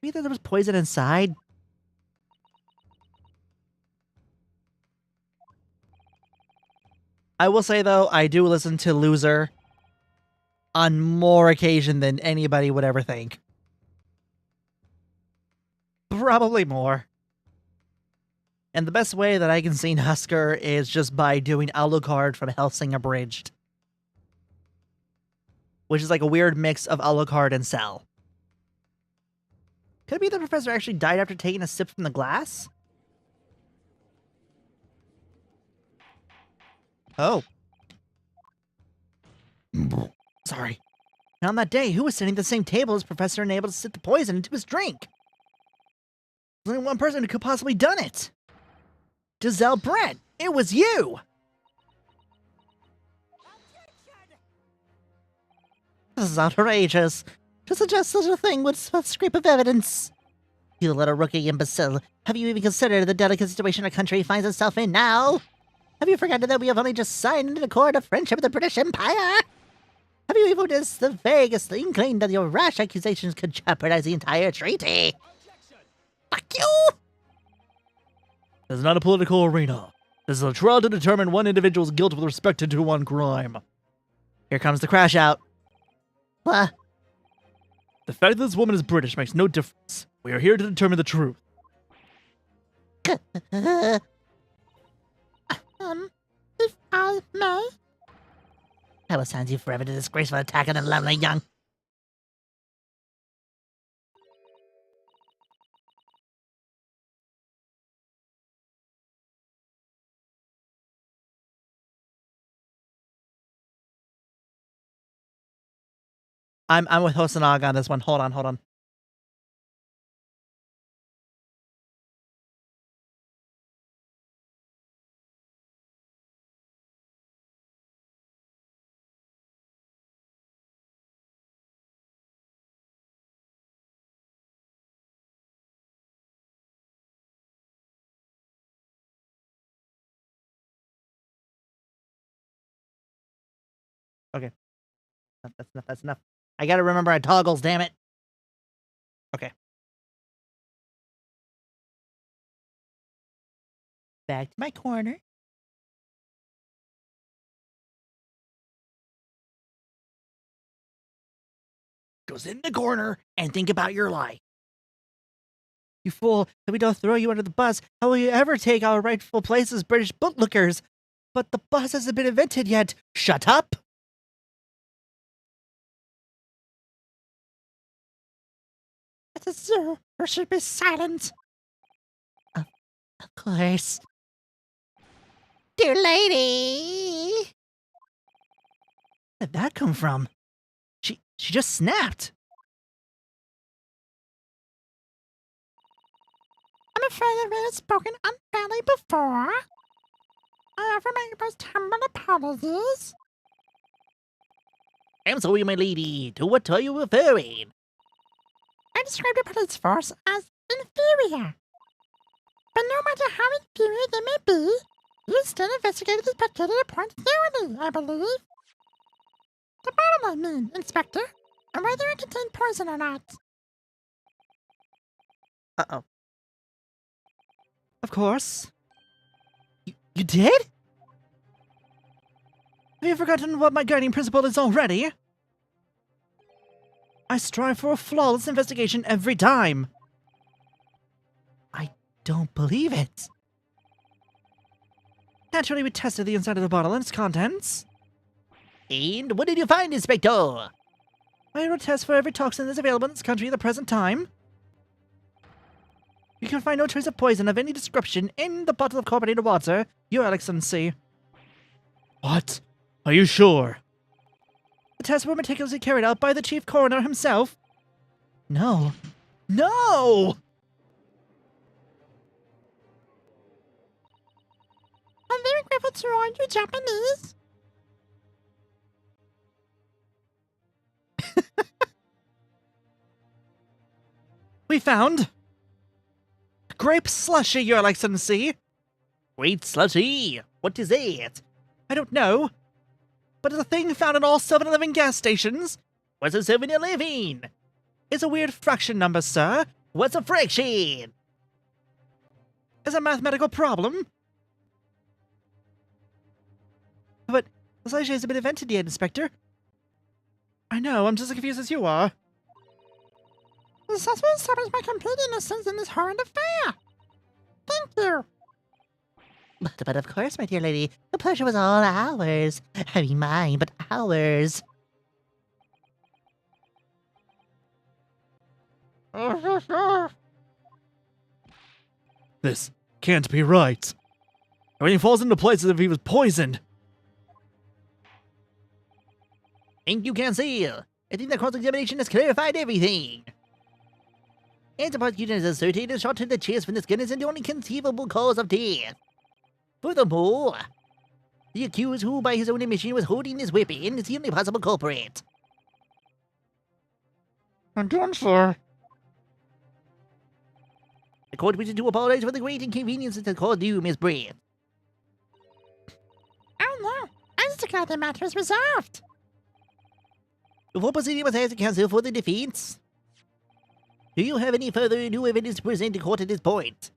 Maybe there was poison inside. I will say, though, I do listen to Loser on more occasion than anybody would ever think. Probably more. And the best way that I can see Husker is just by doing Alucard from Hellsing Abridged. Which is like a weird mix of Alucard and Cell. Could it be the professor actually died after taking a sip from the glass? Oh. Sorry. And on that day, who was sitting at the same table as Professor and able to sip the poison into his drink? There's only one person who could possibly done it. Giselle Brent, it was you! This is outrageous. To suggest such a thing would a scrape of evidence. You little rookie imbecile. Have you even considered the delicate situation our country finds itself in now? Have you forgotten that we have only just signed an accord of friendship with the British Empire? Have you even noticed the vaguest inkling that your rash accusations could jeopardize the entire treaty? Fuck you! This is not a political arena. This is a trial to determine one individual's guilt with respect to one crime. Here comes the crash out. What? The fact that this woman is British makes no difference. We are here to determine the truth. If I may, I will send you forever to disgraceful attack on the lovely young. I'm with Hosonaga on this one. Hold on. Okay. That's enough. I gotta remember I toggles, damn it. Okay. Back to my corner. Goes in the corner and think about your life. You fool, if we don't throw you under the bus, how will you ever take our rightful place as British bootlookers? But the bus hasn't been invented yet. Shut up! it is you who should be silent. Of course. Dear lady! Where did that come from? She just snapped. I'm afraid I may have spoken unfairly before. I offer my most humble apologies. I'm sorry, my lady. To what are you referring? I described the police force as inferior. But no matter how inferior they may be, you still investigated this particular point thoroughly, I believe. The bottle, I mean, Inspector, and whether it contained poison or not. Uh-oh. Of course. You did? Have you forgotten what my guiding principle is already? I strive for a flawless investigation every time. I don't believe it. Naturally, we tested the inside of the bottle and its contents. And what did you find, Inspector? I will test for every toxin that's available in this country at the present time. You can find no trace of poison of any description in the bottle of carbonated water, Your Excellency. What? Are you sure? The tests were meticulously carried out by the chief coroner himself. No. No! I'm very grateful to all you Japanese. We found grape slushy, Your Excellency. Grape slushy? What is it? I don't know. But it's a thing found in all 7-Eleven gas stations. What's a 7-Eleven? It's a weird fraction number, sir. What's a friction? Is a mathematical problem? But the slideshow hasn't been invented yet, Inspector. I know, I'm just as confused as you are. The suspect suffers my complete innocence in this horrid affair. Thank you. But of course, my dear lady, the pleasure was all ours. I mean mine, but ours. This can't be right. Everything falls into place as if he was poisoned. Think you can see. I think the cross-examination has clarified everything. And the prosecution has asserted a shot to the chest from this gun isn't the only conceivable cause of death. Furthermore, the accused who, by his own admission, was holding this weapon is the only possible culprit. I'm done, sir. The court wishes to apologize for the great inconvenience it has caused you, Miss Brand. Oh no, I just declare the matter is resolved. Before proceeding with the counsel for the defense, do you have any further new evidence to present to court at this point?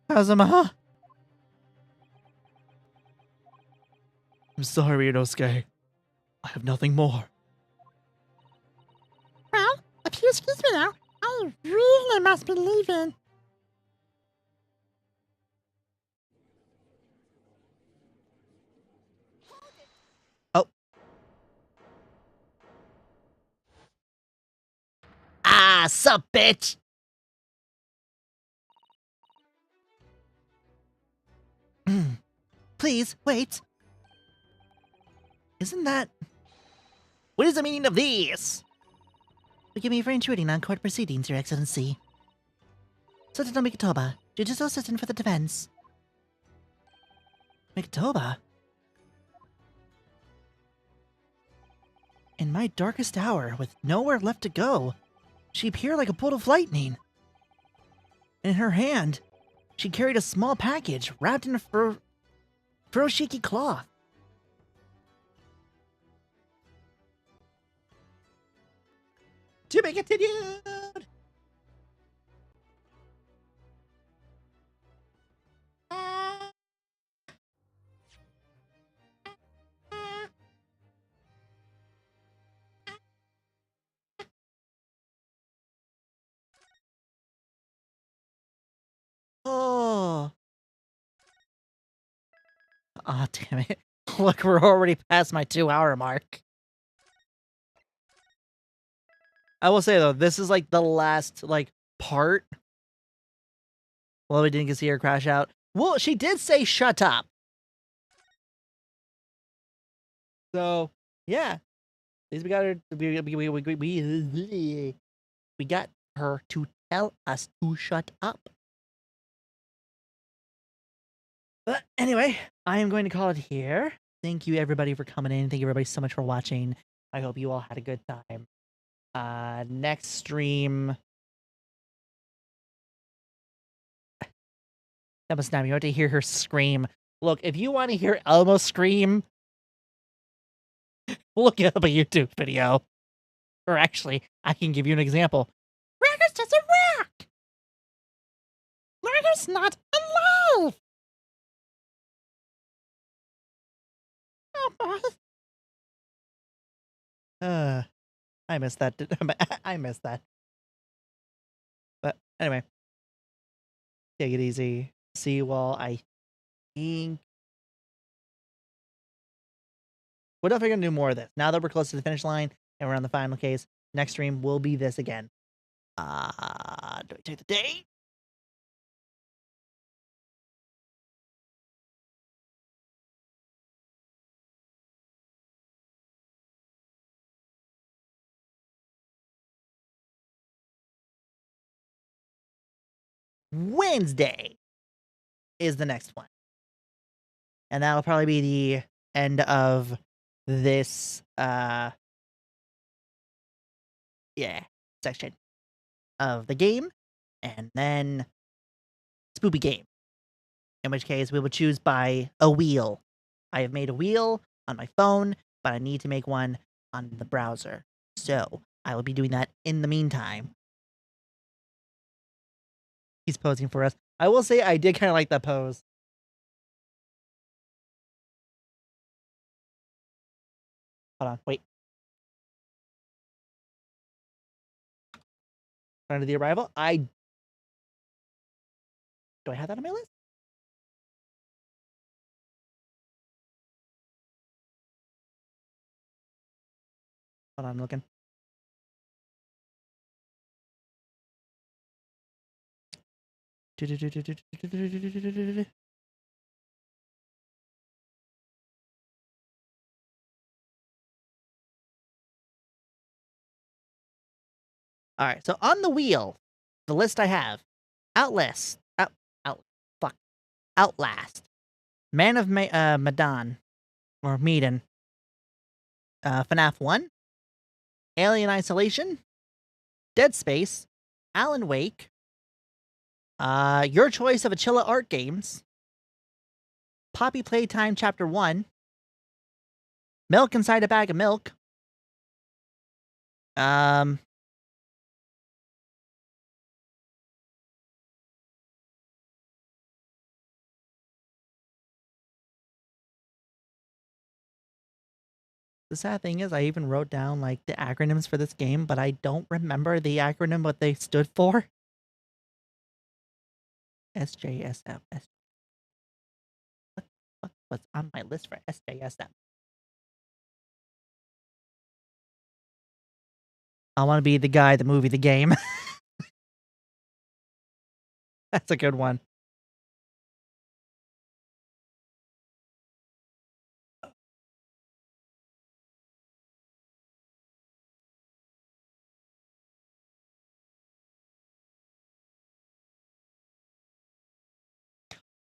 Kazuma? I'm sorry, Inosuke. I have nothing more. Well, if you excuse me now, I really must be leaving. Ah, sup, bitch! Please, wait. Isn't that... What is the meaning of this? Forgive me for intruding on court proceedings, Your Excellency. Satono Mikitoba, Judicial Assistant for the Defense. Mikitoba? In my darkest hour, with nowhere left to go, she appeared like a bolt of lightning. In her hand, she carried a small package wrapped in a furoshiki cloth. To be continued! Oh. Aw, damn it. Look, we're already past my 2-hour mark. I will say, though, this is, like, the last, like, part. Well, we didn't get to see her crash out. Well, she did say shut up. So, yeah. At least we got her, we got her to tell us to shut up. But anyway, I am going to call it here. Thank you, everybody, for coming in. Thank you, everybody, so much for watching. I hope you all had a good time. Next stream... Elmo Snap, you want to hear her scream. Look, if you want to hear Elmo scream, look up a YouTube video. Or actually, I can give you an example. Raggus doesn't work! Raggus not alive! Oh boy. I missed that. I missed that. But anyway, take it easy. See you all. I think we're definitely gonna do more of this. Now that we're close to the finish line and we're on the final case, next stream will be this again. Do I take the date? Wednesday is the next one. And that'll probably be the end of this section of the game. And then Spoopy Game. In which case we will choose by a wheel. I have made a wheel on my phone, but I need to make one on the browser. So I will be doing that in the meantime. He's posing for us. I will say I did kind of like that pose. Hold on, wait. Under the arrival. Do I have that on my list? Hold on, I'm looking. All right, so on the wheel, the list I have: Outlast, Outlast, Man of Medan, or Medan, FNAF 1, Alien Isolation, Dead Space, Alan Wake, Your Choice of Achilla Art Games, Poppy Playtime Chapter 1, Milk Inside a Bag of Milk, the sad thing is I even wrote down like the acronyms for this game, but I don't remember the acronym what they stood for. SJSM. What's on my list for SJSM? I want to be the guy, the movie, the game. That's a good one.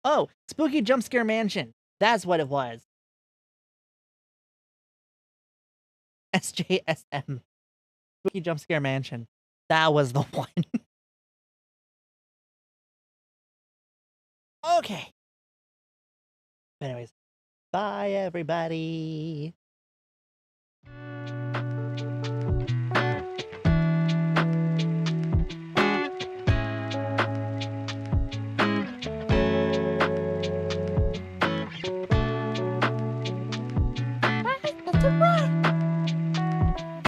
Oh, Spooky Jump Scare Mansion. That's what it was. SJSM. Spooky Jump Scare Mansion. That was the one. Okay. Anyways, bye everybody.